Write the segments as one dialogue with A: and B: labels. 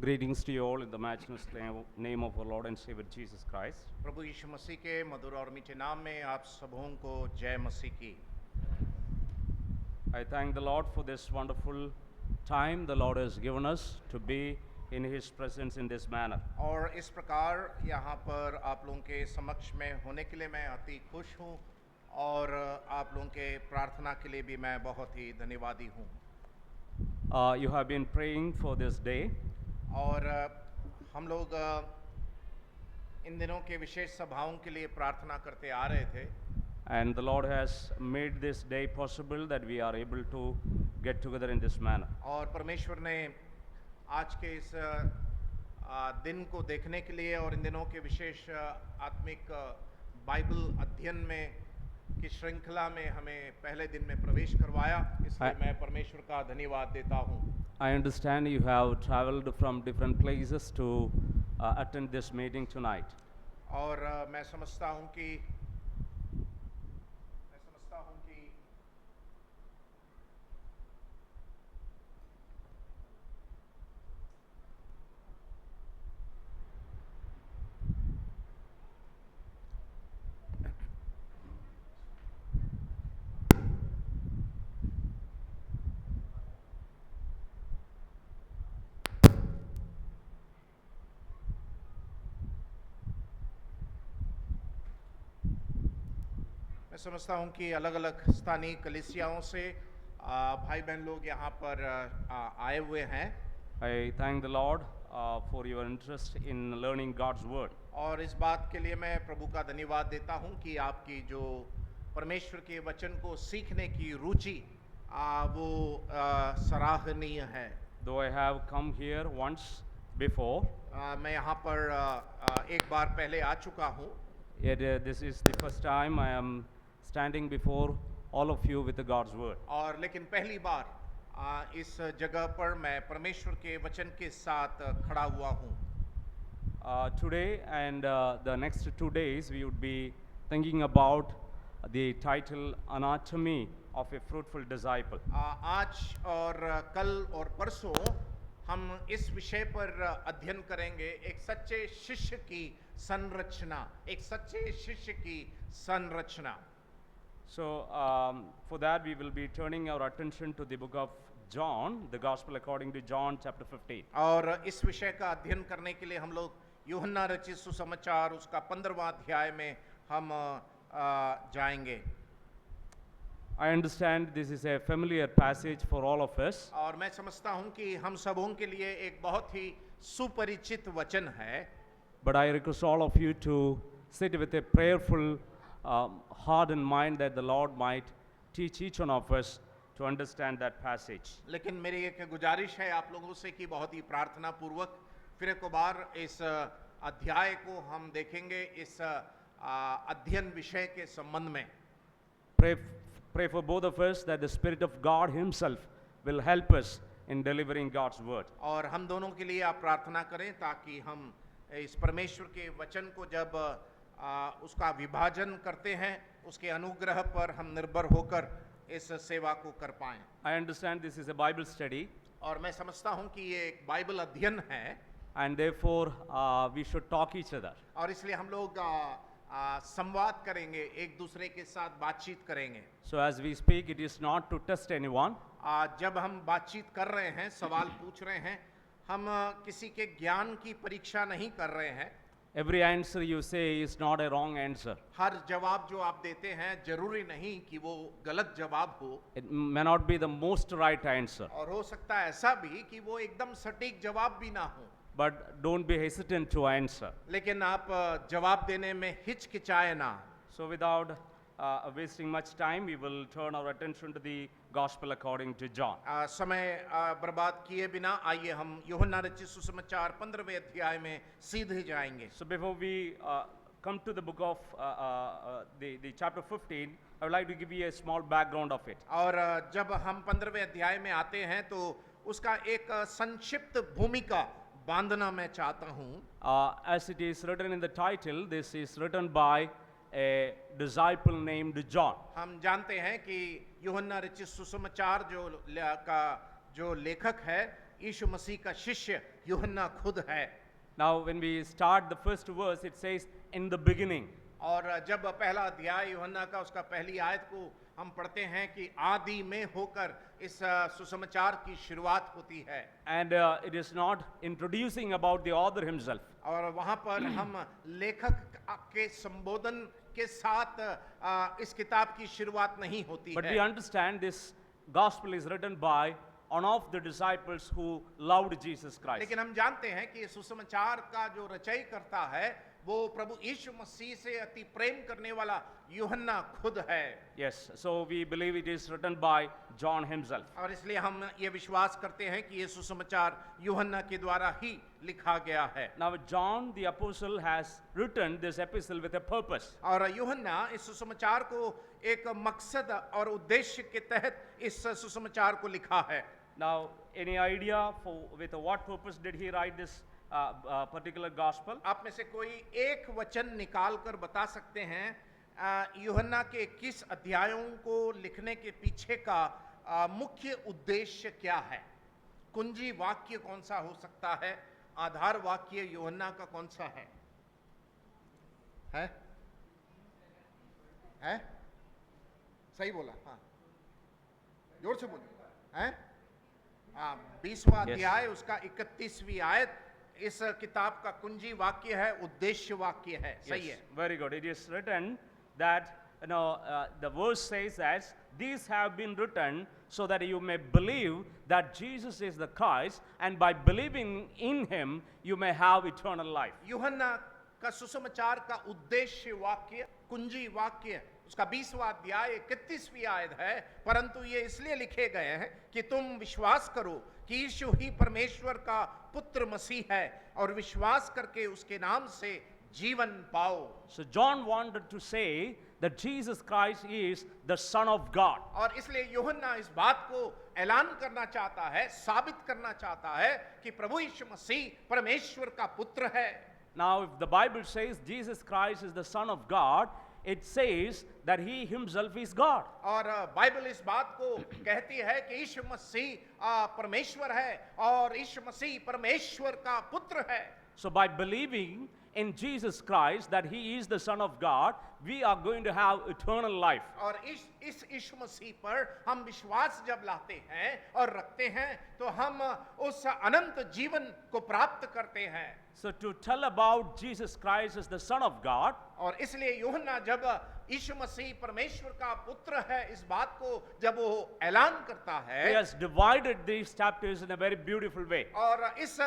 A: Greetings to you all in the matchless name of our Lord and Savior Jesus Christ.
B: प्रभु यीशु मसीह के मधुर और मीठे नाम में आप सबों को जय मसीह की।
A: I thank the Lord for this wonderful time the Lord has given us to be in His presence in this manner.
B: और इस प्रकार यहाँ पर आप लोगों के समक्ष में होने के लिए मैं अति खुश हूँ और आप लोगों के प्रार्थना के लिए भी मैं बहुत ही धन्यवादी हूँ।
A: You have been praying for this day.
B: और हम लोग इन दिनों के विशेष सभाओं के लिए प्रार्थना करते आ रहे थे
A: And the Lord has made this day possible that we are able to get together in this manner.
B: और परमेश्वर ने आज के इस दिन को देखने के लिए और इन दिनों के विशेष आत्मिक बाइबल अध्ययन में की श्रृंखला में हमें पहले दिन में प्रवेश करवाया, इसलिए मैं परमेश्वर का धन्यवाद देता हूँ।
A: I understand you have traveled from different places to attend this meeting tonight.
B: और मैं समझता हूँ कि कि अलग अलग स्थानीय कलीसियाओं से भाई बहन लोग यहाँ पर आए हुए हैं।
A: I thank the Lord for your interest in learning God's word.
B: और इस बात के लिए मैं प्रभु का धन्यवाद देता हूँ कि आपकी जो परमेश्वर के वचन को सीखने की रुचि वो सराहनीय है।
A: Though I have come here once before,
B: मैं यहाँ पर एक बार पहले आ चुका हूँ,
A: yet this is the first time I am standing before all of you with the God's word.
B: और लेकिन पहली बार इस जगह पर मैं परमेश्वर के वचन के साथ खड़ा हुआ हूँ।
A: Today and the next 2 days we would be thinking about the title Anatomy of a Fruitful Disciple.
B: आज और कल और परसों हम इस विषय पर अध्ययन करेंगे, एक सच्चे शिष्य की संरचना, एक सच्चे शिष्य की संरचना।
A: So for that we will be turning our attention to the book of John, the Gospel according to John chapter 15.
B: और इस विषय का अध्ययन करने के लिए हम लोग यूहन्ना रचित सुसमाचार उसका 15वां अध्याय में हम जाएंगे।
A: I understand this is a familiar passage for all of us.
B: और मैं समझता हूँ कि हम सबों के लिए एक बहुत ही सुपरिचित वचन है।
A: But I request all of you to sit with a prayerful heart and mind that the Lord might teach each one of us to understand that passage.
B: लेकिन मेरी एक गुजारिश है आप लोगों से कि बहुत ही प्रार्थना पूर्वक फिर एक बार इस अध्याय को हम देखेंगे इस अध्ययन विषय के संबंध में।
A: Pray for both of us that the Spirit of God Himself will help us in delivering God's word.
B: और हम दोनों के लिए आप प्रार्थना करें ताकि हम इस परमेश्वर के वचन को जब उसका विभाजन करते हैं उसके अनुग्रह पर हम निर्भर होकर इस सेवा को कर पाएं।
A: I understand this is a Bible study.
B: और मैं समझता हूं कि ये एक बाइबल अध्ययन है।
A: And therefore we should talk each other.
B: और इसलिए हम लोग संवाद करेंगे, एक दूसरे के साथ बातचीत करेंगे।
A: So as we speak, it is not to test anyone.
B: जब हम बातचीत कर रहे हैं, सवाल पूछ रहे हैं, हम किसी के ज्ञान की परीक्षा नहीं कर रहे हैं।
A: Every answer you say is not a wrong answer.
B: हर जवाब जो आप देते हैं जरूरी नहीं कि वो गलत जवाब हो।
A: It may not be the most right answer.
B: और हो सकता है ऐसा भी कि वो एकदम सटीक जवाब भी ना हो।
A: But don't be hesitant to answer.
B: लेकिन आप जवाब देने में हिचकिचाए ना।
A: So without wasting much time, we will turn our attention to the Gospel according to John.
B: समय बर्बाद किए बिना आइए हम यूहन्ना रचित सुसमाचार 15वें अध्याय में सीधे जाएंगे।
A: So before we come to the book of the chapter 15, I would like to give you a small background of it.
B: और जब हम 15वें अध्याय में आते हैं तो उसका एक संक्षिप्त भूमिका बांधना मैं चाहता हूँ।
A: As it is written in the title, this is written by a disciple named John.
B: हम जानते हैं कि यूहन्ना रचित सुसमाचार जो लेखक है यीशु मसीह का शिष्य यूहन्ना खुद है।
A: Now, when we start the first verse, it says, in the beginning.
B: और जब पहला अध्याय यूहन्ना का उसका पहली आयत को हम पढ़ते हैं कि आदि में होकर इस सुसमाचार की शुरुआत होती है।
A: And it is not introducing about the author himself.
B: और वहाँ पर हम लेखक के संबोधन के साथ इस किताब की शुरुआत नहीं होती
A: But
B: है।
A: we understand this gospel is written by one of the disciples who loved Jesus Christ.
B: लेकिन हम जानते हैं कि सुसमाचार का जो रचयी करता है वो प्रभु यीशु मसीह से अति प्रेम करने वाला यूहन्ना खुद है।
A: Yes, so we believe it is written by John himself.
B: और इसलिए हम ये विश्वास करते हैं कि ये सुसमाचार यूहन्ना के द्वारा ही लिखा गया है।
A: Now, John the apostle has written this epistle with a purpose.
B: और यूहन्ना इस सुसमाचार को एक मकसद और उद्देश्य के तहत इस सुसमाचार को लिखा है।
A: Now, any idea with what purpose did he write this particular gospel?
B: आप में से कोई एक वचन निकाल कर बता सकते हैं यूहन्ना के किस अध्यायों को लिखने के पीछे का मुख्य उद्देश्य क्या है? कुंजी वाक्य कौन सा हो सकता है? आधार वाक्य यूहन्ना का कौन सा है? है? सही बोला? हाँ, जोर से बोलिए। हैं? 20वां अध्याय उसका 31वीं आयत इस किताब का कुंजी वाक्य है, उद्देश्य वाक्य है। सही है।
A: Very good. It is written that the verse says that these have been written so that you may believe that Jesus is the Christ, and by believing in him you may have eternal life.
B: यूहन्ना का सुसमाचार का उद्देश्य वाक्य कुंजी वाक्य उसका 20वां अध्याय 31वीं आयत है, परंतु ये इसलिए लिखे गए हैं कि तुम विश्वास करो कि यीशु ही परमेश्वर का पुत्र मसीह है और विश्वास करके उसके नाम से जीवन पाओ।
A: So John wanted to say that Jesus Christ is the Son of God.
B: और इसलिए यूहन्ना इस बात को ऐलान करना चाहता है, साबित करना चाहता है कि प्रभु यीशु मसीह परमेश्वर का पुत्र है।
A: Now, if the Bible says Jesus Christ is the Son of God, it says that he himself is God.
B: और बाइबल इस बात को कहती है कि यीशु मसीह परमेश्वर है और यीशु मसीह परमेश्वर का पुत्र है।
A: So by believing in Jesus Christ that he is the Son of God, we are going to have eternal life.
B: और इस यीशु मसीह पर हम विश्वास जब लाते हैं और रखते हैं तो हम उस अनंत जीवन को प्राप्त करते हैं।
A: So to tell about Jesus Christ as the Son of God,
B: और इसलिए यूहन्ना जब यीशु मसीह परमेश्वर का पुत्र है इस बात को जब वो ऐलान करता
A: he
B: है
A: has divided these chapters in a very beautiful way.
B: और इस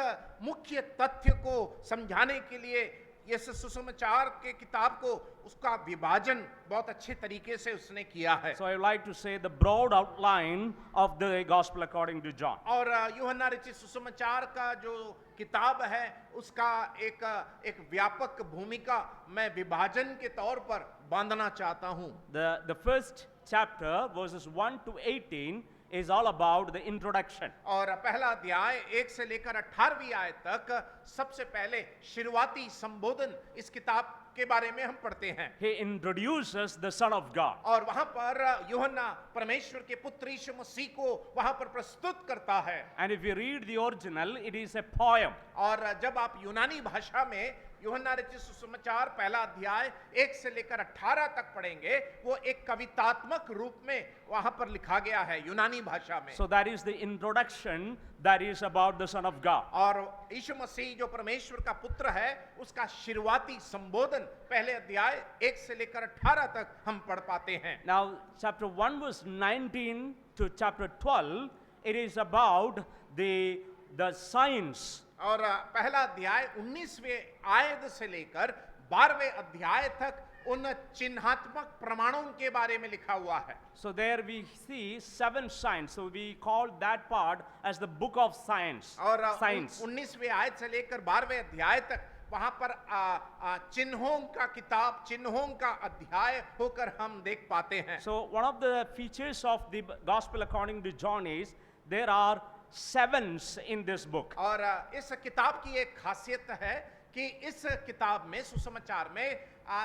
B: मुख्य तथ्य को समझाने के लिए इस सुसमाचार के किताब को उसका विभाजन बहुत अच्छे तरीके से उसने किया है।
A: So I would like to say the broad outline of the gospel according to John.
B: और यूहन्ना रचित सुसमाचार का जो किताब है उसका एक व्यापक भूमिका मैं विभाजन के तौर पर बांधना चाहता हूं।
A: The first chapter, verses 1 to 18, is all about the introduction.
B: और पहला अध्याय 1 से लेकर 18वीं आयत तक सबसे पहले शुरुआती संबोधन इस किताब के बारे में हम पढ़ते हैं।
A: He introduces the Son of God.
B: और वहां पर यूहन्ना परमेश्वर के पुत्र यीशु मसीह को वहां पर प्रस्तुत करता है।
A: And if you read the original, it is a poem.
B: और जब आप यूनानी भाषा में यूहन्ना रचित सुसमाचार पहला अध्याय 1 से लेकर 18 तक पढ़ेंगे वो एक कवितात्मक रूप में वहां पर लिखा गया है यूनानी भाषा में।
A: So that is the introduction that is about the Son of God.
B: और यीशु मसीह जो परमेश्वर का पुत्र है उसका शुरुआती संबोधन पहले अध्याय 1 से लेकर 18 तक हम पढ़ पाते हैं।
A: Now, chapter 1 verse 19 to chapter 12, it is about the signs.
B: और पहला अध्याय 19वें आयत से लेकर 12वें अध्याय तक उन चिन्हात्मक प्रमाणों के बारे में लिखा हुआ है।
A: So there we see 7 signs. So we call that part as the book of signs.
B: और
A: Signs.
B: 19वें आयत से लेकर 12वें अध्याय तक वहां पर चिन्हों का किताब, चिन्हों का अध्याय होकर हम देख पाते हैं।
A: So one of the features of the gospel according to John is there are 7s in this book.
B: और इस किताब की एक खासियत है कि इस किताब में सुसमाचार में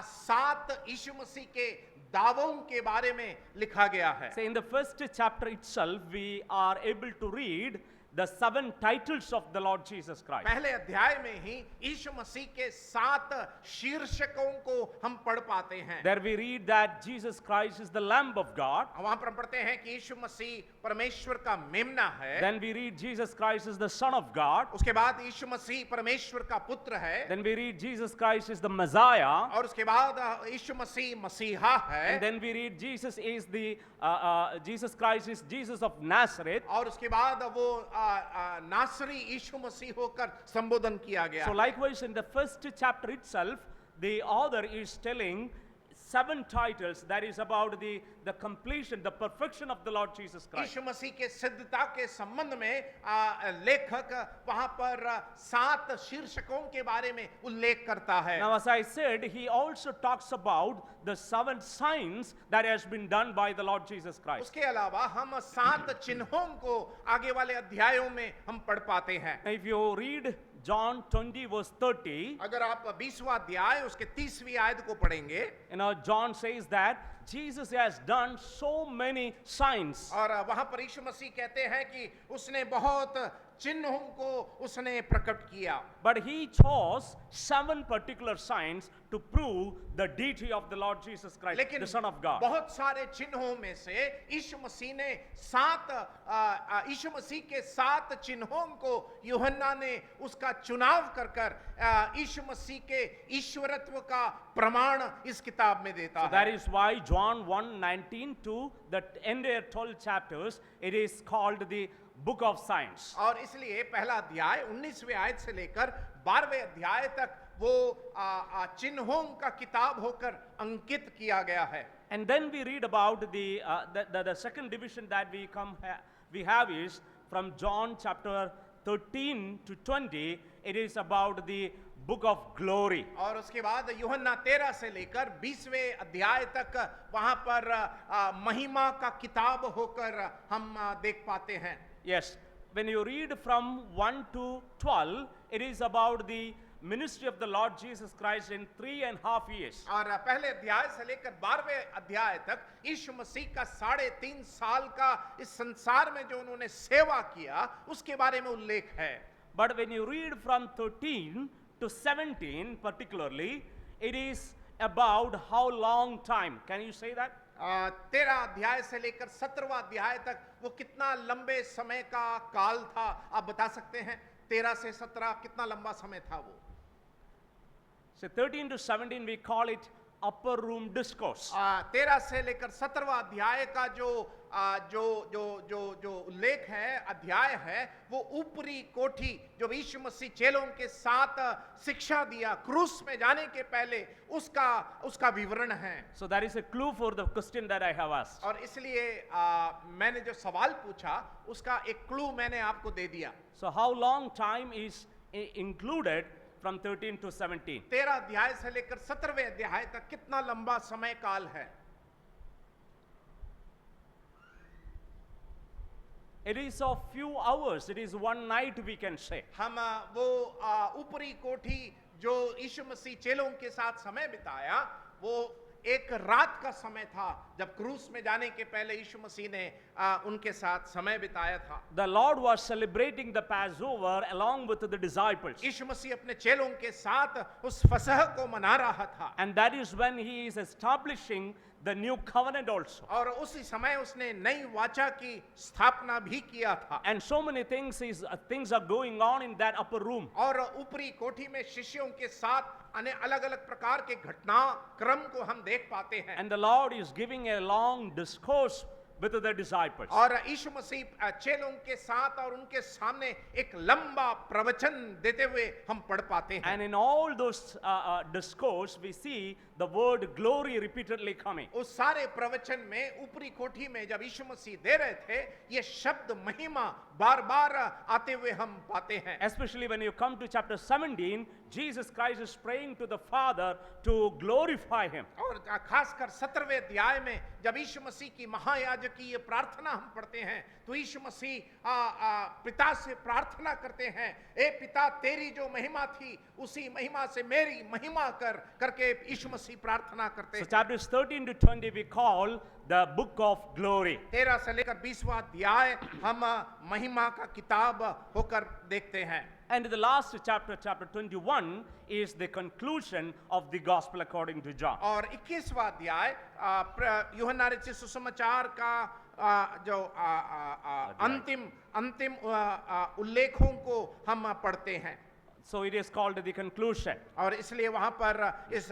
B: 7 यीशु मसीह के दावों के बारे में लिखा गया है।
A: So in the first chapter itself, we are able to read the 7 titles of the Lord Jesus Christ.
B: पहले अध्याय में ही यीशु मसीह के 7 शीर्षकों को हम पढ़ पाते हैं।
A: There we read that Jesus Christ is the Lamb of God.
B: वहां पर हम पढ़ते हैं कि यीशु मसीह परमेश्वर का मेमना है।
A: Then we read Jesus Christ is the Son of God.
B: उसके बाद यीशु मसीह परमेश्वर का पुत्र है।
A: Then we read Jesus Christ is the Messiah.
B: और उसके बाद यीशु मसीह मसीहा है।
A: And then we read Jesus is the Jesus Christ is Jesus of Nazareth.
B: और उसके बाद वो नासरी यीशु मसीह होकर संबोधन किया गया।
A: So likewise in the first chapter itself, the author is telling 7 titles that is about the completion, the perfection of the Lord Jesus Christ.
B: यीशु मसीह के सिद्धता के संबंध में लेखक वहां पर 7 शीर्षकों के बारे में उल्लेख करता है।
A: Now as I said, he also talks about the 7 signs that has been done by the Lord Jesus Christ.
B: उसके अलावा हम 7 चिन्हों को आगे वाले अध्यायों में हम पढ़ पाते हैं।
A: Now if you read John 20 verse 30,
B: अगर आप 20वां अध्याय उसके 30वीं आयत को पढ़ेंगे,
A: John says that Jesus has done so many signs.
B: और वहां पर यीशु मसीह कहते हैं कि उसने बहुत चिन्हों को उसने प्रकट किया।
A: But he chose 7 particular signs to prove the deity of the Lord Jesus Christ,
B: लेकिन
A: the Son of God.
B: बहुत सारे चिन्हों में से यीशु मसीह ने 7 यीशु मसीह के 7 चिन्हों को यूहन्ना ने उसका चुनाव कर यीशु मसीह के ईश्वरत्व का प्रमाण इस किताब में देता
A: So
B: है।
A: that is why John 1:19 to the entire 12 chapters, it is called the book of signs.
B: और इसलिए पहला अध्याय 19वें आयत से लेकर 12वें अध्याय तक वो चिन्हों का किताब होकर अंकित किया गया है।
A: And then we read about the second division that we have is from John chapter 13 to 20. It is about the book of glory.
B: और उसके बाद यूहन्ना 13 से लेकर 20वें अध्याय तक वहां पर महिमा का किताब होकर हम देख पाते हैं।
A: Yes, when you read from 1 to 12, it is about the ministry of the Lord Jesus Christ in 3.5 years.
B: और पहले अध्याय से लेकर 12वें अध्याय तक यीशु मसीह का 3.5 साल का इस संसार में जो उन्होंने सेवा किया उसके बारे में उल्लेख है।
A: But when you read from 13 to 17 particularly, it is about how long time. Can you say that?
B: 13 अध्याय से लेकर 17वां अध्याय तक वो कितना लंबे समय का काल था, आप बता सकते हैं? 13 से 17 कितना लंबा समय था वो?
A: So 13 to 17 we call it upper room discourse.
B: 13 से लेकर 17वां अध्याय का जो उल्लेख है, अध्याय है, वो ऊपरी कोठी जो यीशु मसीह चेलों के साथ शिक्षा दिया क्रूस में जाने के पहले उसका विवरण है।
A: So that is a clue for the question that I have asked.
B: और इसलिए मैंने जो सवाल पूछा उसका एक क्लू मैंने आपको दे दिया।
A: So how long time is included from 13 to 17?
B: 13 अध्याय से लेकर 17वें अध्याय तक कितना लंबा समय काल है?
A: It is of few hours. It is one night we can say.
B: हम वो ऊपरी कोठी जो यीशु मसीह चेलों के साथ समय बिताया वो एक रात का समय था जब क्रूस में जाने के पहले यीशु मसीह ने उनके साथ समय बिताया था।
A: The Lord was celebrating the Passover along with the disciples.
B: यीशु मसीह अपने चेलों के साथ उस फसह को मना रहा था।
A: And that is when he is establishing the new covenant also.
B: और उसी समय उसने नई वाचा की स्थापना भी किया था।
A: And so many things are going on in that upper room.
B: और ऊपरी कोठी में शिष्यों के साथ अलग-अलग प्रकार के घटनाक्रम को हम देख पाते हैं।
A: And the Lord is giving a long discourse with the disciples.
B: और यीशु मसीह चेलों के साथ और उनके सामने एक लंबा प्रवचन देते हुए हम पढ़ पाते हैं।
A: And in all those discourse we see the word glory repeatedly coming.
B: उस सारे प्रवचन में ऊपरी कोठी में जब यीशु मसीह दे रहे थे ये शब्द महिमा बार-बार आते हुए हम पाते हैं।
A: Especially when you come to chapter 17, Jesus Christ is praying to the Father to glorify him.
B: और खासकर 17वें अध्याय में जब यीशु मसीह की महायाजकी ये प्रार्थना हम पढ़ते हैं तो यीशु मसीह पिता से प्रार्थना करते हैं, ए पिता तेरी जो महिमा थी उसी महिमा से मेरी महिमा करके यीशु मसीह प्रार्थना करते
A: So
B: हैं।
A: chapters 13 to 20 we call the book of glory.
B: 13 से लेकर 20वां अध्याय हम महिमा का किताब होकर देखते हैं।
A: And the last chapter, chapter 21, is the conclusion of the gospel according to John.
B: और 21वां अध्याय यूहन्ना रचित सुसमाचार का जो अंतिम उल्लेखों को हम पढ़ते हैं।
A: So it is called the conclusion.
B: और इसलिए वहां पर इस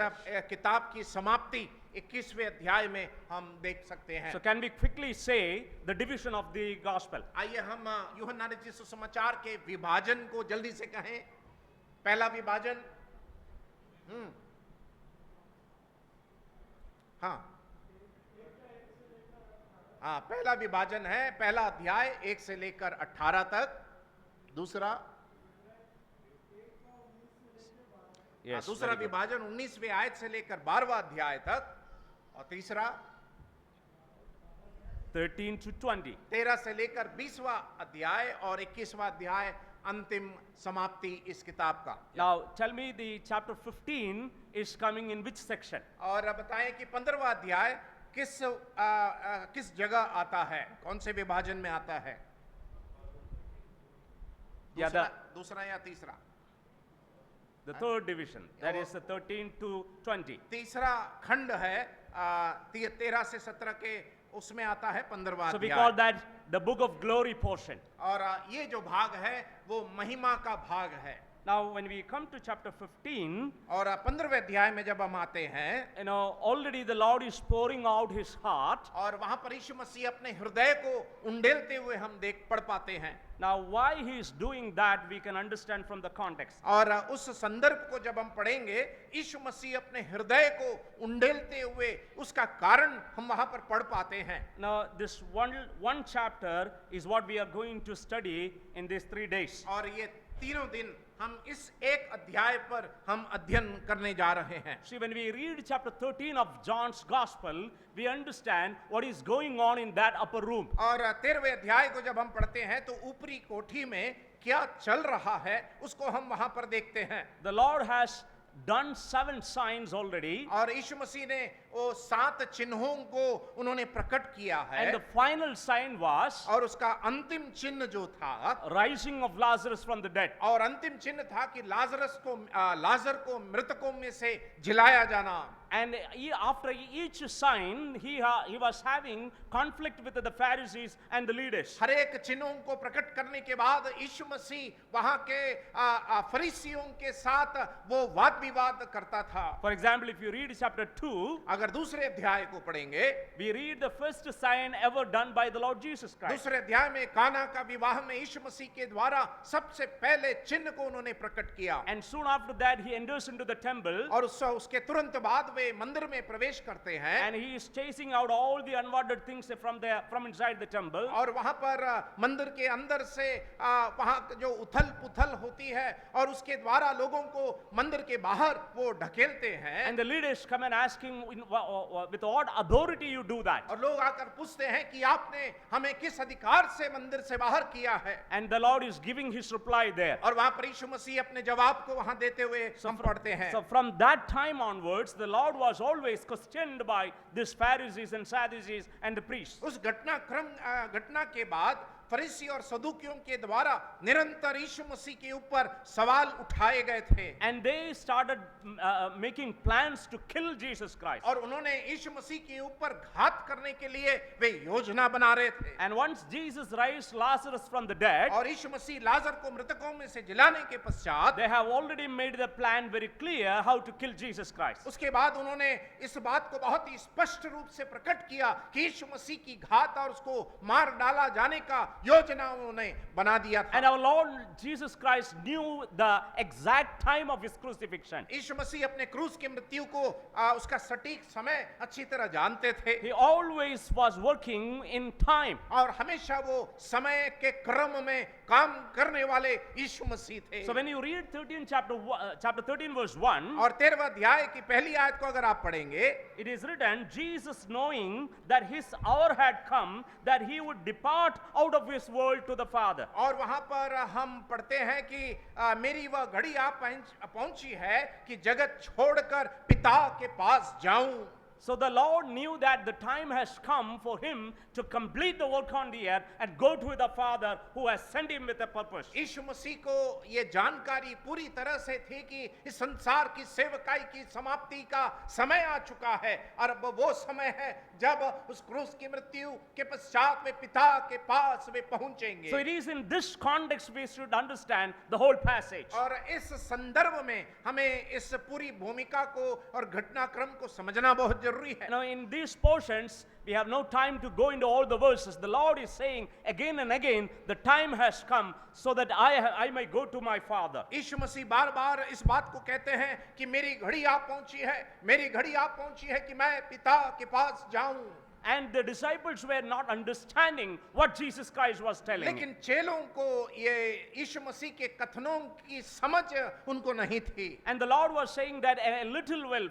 B: किताब की समाप्ति 21वें अध्याय में हम देख सकते हैं।
A: So can we quickly say the division of the gospel?
B: आइए हम यूहन्ना रचित सुसमाचार के विभाजन को जल्दी से कहें। पहला विभाजन, हाँ, पहला विभाजन है, पहला अध्याय 1 से लेकर 18 तक। दूसरा
A: Yes,
B: दूसरा
A: very good.
B: विभाजन 19वें आयत से लेकर 12वां अध्याय तक। और तीसरा
A: 13 to 20.
B: 13 से लेकर 20वां अध्याय और 21वां अध्याय अंतिम समाप्ति इस किताब का।
A: Now tell me the chapter 15 is coming in which section?
B: और बताएं कि 15वां अध्याय किस जगह आता है, कौन से विभाजन में आता है? दूसरा या तीसरा?
A: The third division, that is the 13 to 20.
B: तीसरा खंड है 13 से 17 के, उसमें आता है 15वां
A: So we
B: अध्याय।
A: call that the book of glory portion.
B: और ये जो भाग है वो महिमा का भाग है।
A: Now when we come to chapter 15,
B: और 15वें अध्याय में जब हम आते हैं,
A: already the Lord is pouring out his heart.
B: और वहां पर यीशु मसीह अपने हृदय को उंडेलते हुए हम पढ़ पाते हैं।
A: Now why he is doing that we can understand from the context.
B: और उस संदर्भ को जब हम पढ़ेंगे, यीशु मसीह अपने हृदय को उंडेलते हुए उसका कारण हम वहां पर पढ़ पाते हैं।
A: Now this one chapter is what we are going to study in these 3 days.
B: और ये तीनों दिन हम इस एक अध्याय पर हम अध्ययन करने जा रहे हैं।
A: See, when we read chapter 13 of John's Gospel, we understand what is going on in that upper room.
B: और 13वें अध्याय को जब हम पढ़ते हैं तो ऊपरी कोठी में क्या चल रहा है उसको हम वहां पर देखते हैं।
A: The Lord has done 7 signs already.
B: और यीशु मसीह ने वो 7 चिन्हों को उन्होंने प्रकट किया है।
A: And the final sign was
B: और उसका अंतिम चिन्ह जो था,
A: rising of Lazarus from the dead.
B: और अंतिम चिन्ह था कि लाजर को मृतकों में से जिलाया जाना।
A: And after each sign, he was having conflict with the Pharisees and the leaders.
B: हर एक चिन्हों को प्रकट करने के बाद यीशु मसीह वहां के फरीसियों के साथ वो वाद विवाद करता था।
A: For example, if you read chapter 2,
B: अगर दूसरे अध्याय को पढ़ेंगे,
A: we read the first sign ever done by the Lord Jesus Christ.
B: दूसरे अध्याय में काना का विवाह में यीशु मसीह के द्वारा सबसे पहले चिन्ह को उन्होंने प्रकट किया।
A: And soon after that, he enters into the temple.
B: और उसके तुरंत बाद वे मंदिर में प्रवेश करते हैं।
A: And he is chasing out all the unwanted things from inside the temple.
B: और वहां पर मंदिर के अंदर से वहां जो उथल पुथल होती है और उसके द्वारा लोगों को मंदिर के बाहर वो ढकेलते हैं।
A: And the leaders come and ask him, with what authority you do that?
B: और लोग आकर पूछते हैं कि आपने हमें किस अधिकार से मंदिर से बाहर किया है।
A: And the Lord is giving his reply there.
B: और वहां पर यीशु मसीह अपने जवाब को वहां देते हुए हम पढ़ते हैं।
A: So from that time onwards, the Lord was always questioned by these Pharisees and Sadducees and the priests.
B: उस घटना के बाद फरीसी और सदूकियों के द्वारा निरंतर यीशु मसीह के ऊपर सवाल उठाए गए थे।
A: And they started making plans to kill Jesus Christ.
B: और उन्होंने यीशु मसीह के ऊपर घात करने के लिए वे योजना बना रहे थे।
A: And once Jesus raised Lazarus from the dead,
B: और यीशु मसीह लाजर को मृतकों में से जिलाने के पश्चात
A: they have already made the plan very clear how to kill Jesus Christ.
B: उसके बाद उन्होंने इस बात को बहुत ही स्पष्ट रूप से प्रकट किया कि यीशु मसीह की घात और उसको मार डाला जाने का योजना उन्होंने बना दिया था।
A: And our Lord Jesus Christ knew the exact time of his crucifixion.
B: यीशु मसीह अपने क्रूस की मृत्यु को उसका सटीक समय अच्छी तरह जानते थे।
A: He always was working in time.
B: और हमेशा वो समय के क्रम में काम करने वाले यीशु मसीह थे।
A: So when you read chapter 13 verse 1,
B: और 13वें अध्याय की पहली आयत को अगर आप पढ़ेंगे,
A: it is written, Jesus knowing that his hour had come, that he would depart out of this world to the Father.
B: और वहां पर हम पढ़ते हैं कि मेरी वह घड़ी आ पहुंची है कि जगत छोड़कर पिता के पास जाऊं।
A: So the Lord knew that the time has come for him to complete the work on the earth and go to the Father who has sent him with a purpose.
B: यीशु मसीह को ये जानकारी पूरी तरह से थी कि इस संसार की सेवकाई की समाप्ति का समय आ चुका है और अब वो समय है जब उस क्रूस की मृत्यु के पश्चात वे पिता के पास वे पहुंचेंगे।
A: So it is in this context we should understand the whole passage.
B: और इस संदर्भ में हमें इस पूरी भूमिका को और घटनाक्रम को समझना बहुत जरूरी है।
A: Now in these portions we have no time to go into all the verses. The Lord is saying again and again, the time has come so that I may go to my Father.
B: यीशु मसीह बार-बार इस बात को कहते हैं कि मेरी घड़ी आ पहुंची है, मेरी घड़ी आ पहुंची है कि मैं पिता के पास जाऊं।
A: And the disciples were not understanding what Jesus Christ was telling.
B: लेकिन चेलों को ये यीशु मसीह के कथनों की समझ उनको नहीं थी।
A: And the Lord was saying that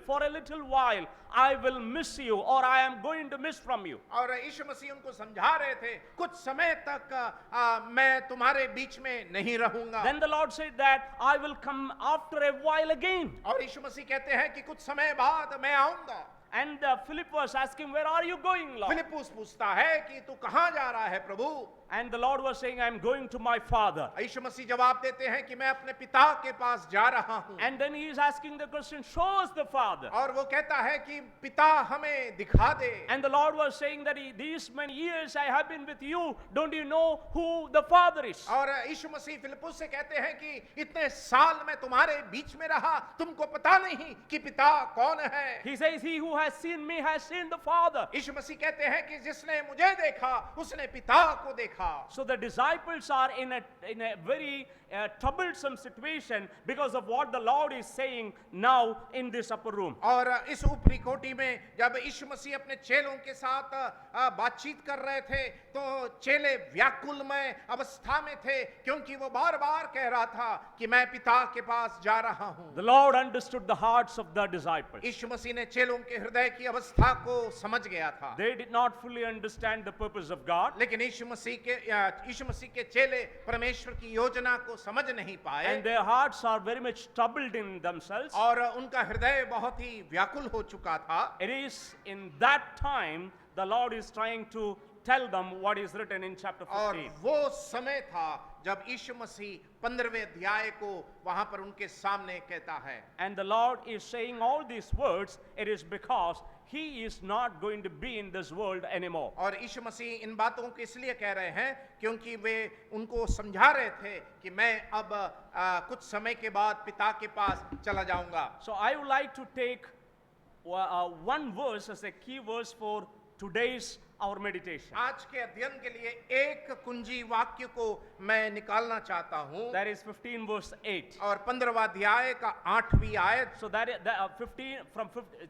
A: for a little while, I will miss you, or I am going to miss from you.
B: और यीशु मसीह उनको समझा रहे थे, कुछ समय तक मैं तुम्हारे बीच में नहीं रहूंगा।
A: Then the Lord said that I will come after a while again.
B: और यीशु मसीह कहते हैं कि कुछ समय बाद मैं आऊंगा।
A: And Philip was asking, where are you going, Lord?
B: फिलिप्पुस पूछता है कि तू कहां जा रहा है प्रभु?
A: And the Lord was saying, I am going to my Father.
B: यीशु मसीह जवाब देते हैं कि मैं अपने पिता के पास जा रहा हूं।
A: And then he is asking the question, show us the Father.
B: और वो कहता है कि पिता हमें दिखा दे।
A: And the Lord was saying that these many years I have been with you, don't you know who the Father is?
B: और यीशु मसीह फिलिप्पुस से कहते हैं कि इतने साल मैं तुम्हारे बीच में रहा, तुमको पता नहीं कि पिता कौन है।
A: He says, he who has seen me has seen the Father.
B: यीशु मसीह कहते हैं कि जिसने मुझे देखा उसने पिता को देखा।
A: So the disciples are in a very troublesome situation because of what the Lord is saying now in this upper room.
B: और इस ऊपरी कोठी में जब यीशु मसीह अपने चेलों के साथ बातचीत कर रहे थे तो चेले व्याकुलमय अवस्था में थे क्योंकि वो बार-बार कह रहा था कि मैं पिता के पास जा रहा हूं।
A: The Lord understood the hearts of the disciples.
B: यीशु मसीह ने चेलों के हृदय की अवस्था को समझ गया था।
A: They did not fully understand the purpose of God.
B: लेकिन यीशु मसीह के चेले परमेश्वर की योजना को समझ नहीं पाए।
A: And their hearts are very much troubled in themselves.
B: और उनका हृदय बहुत ही व्याकुल हो चुका था।
A: It is in that time the Lord is trying to tell them what is written in chapter 15.
B: और वो समय था जब यीशु मसीह 15वें अध्याय को वहां पर उनके सामने कहता है।
A: And the Lord is saying all these words, it is because he is not going to be in this world anymore.
B: और यीशु मसीह इन बातों को इसलिए कह रहे हैं क्योंकि वे उनको समझा रहे थे कि मैं अब कुछ समय के बाद पिता के पास चला जाऊंगा।
A: So I would like to take one verse as a key verse for today's our meditation.
B: आज के अध्ययन के लिए एक कुंजी वाक्य को मैं निकालना चाहता हूं।
A: That is 15 verse 8.
B: और 15वां अध्याय का 8वीं आयत।
A: So that is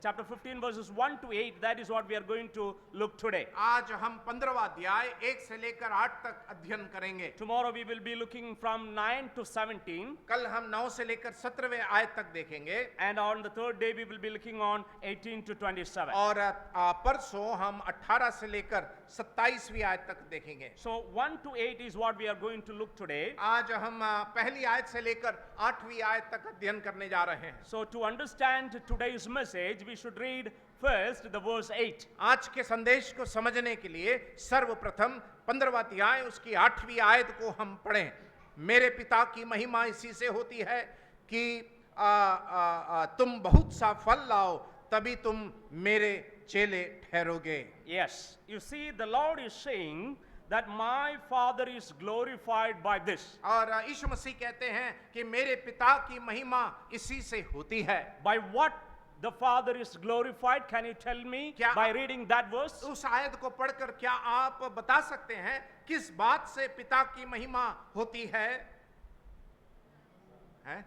A: chapter 15 verses 1 to 8, that is what we are going to look today.
B: आज हम 15वां अध्याय 1 से लेकर 8 तक अध्ययन करेंगे।
A: Tomorrow we will be looking from 9 to 17.
B: कल हम 9 से लेकर 17वें आयत तक देखेंगे।
A: And on the third day we will be looking on 18 to 27.
B: और परसों हम 18 से लेकर 27वीं आयत तक देखेंगे।
A: So 1 to 8 is what we are going to look today.
B: आज हम पहली आयत से लेकर 8वीं आयत तक अध्ययन करने जा रहे हैं।
A: So to understand today's message, we should read first the verse 8.
B: आज के संदेश को समझने के लिए सर्वप्रथम 15वां अध्याय उसकी 8वीं आयत को हम पढ़ें। मेरे पिता की महिमा इसी से होती है कि तुम बहुत सा फल लाओ, तभी तुम मेरे चेले ठहरोगे।
A: Yes, you see, the Lord is saying that my Father is glorified by this.
B: और यीशु मसीह कहते हैं कि मेरे पिता की महिमा इसी से होती है।
A: By what the Father is glorified, can you tell me by reading that verse?
B: उस आयत को पढ़कर क्या आप बता सकते हैं किस बात से पिता की महिमा होती है? हैं?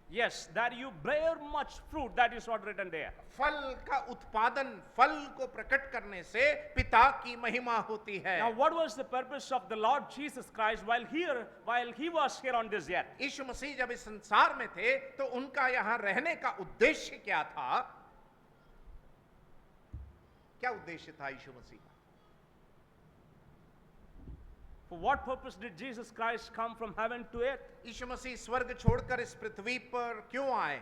A: Yes, that you bear much fruit, that is what written there.
B: फल का उत्पादन, फल को प्रकट करने से पिता की महिमा होती है।
A: Now what was the purpose of the Lord Jesus Christ while he was here on this earth?
B: यीशु मसीह जब इस संसार में थे तो उनका यहाँ रहने का उद्देश्य क्या था? क्या उद्देश्य था यीशु मसीह का?
A: For what purpose did Jesus Christ come from heaven to earth?
B: यीशु मसीह स्वर्ग छोड़कर इस पृथ्वी पर क्यों आए?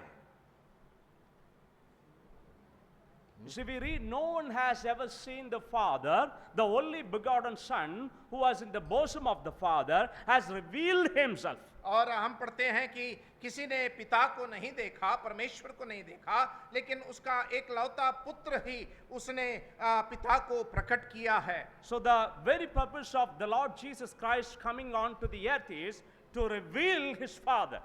A: See, we read, no one has ever seen the Father, the only begotten Son, who was in the bosom of the Father, has revealed himself.
B: और हम पढ़ते हैं कि किसी ने पिता को नहीं देखा, परमेश्वर को नहीं देखा, लेकिन उसका एकलौता पुत्र ही उसने पिता को प्रकट किया है.
A: So the very purpose of the Lord Jesus Christ coming on to the earth is to reveal his Father.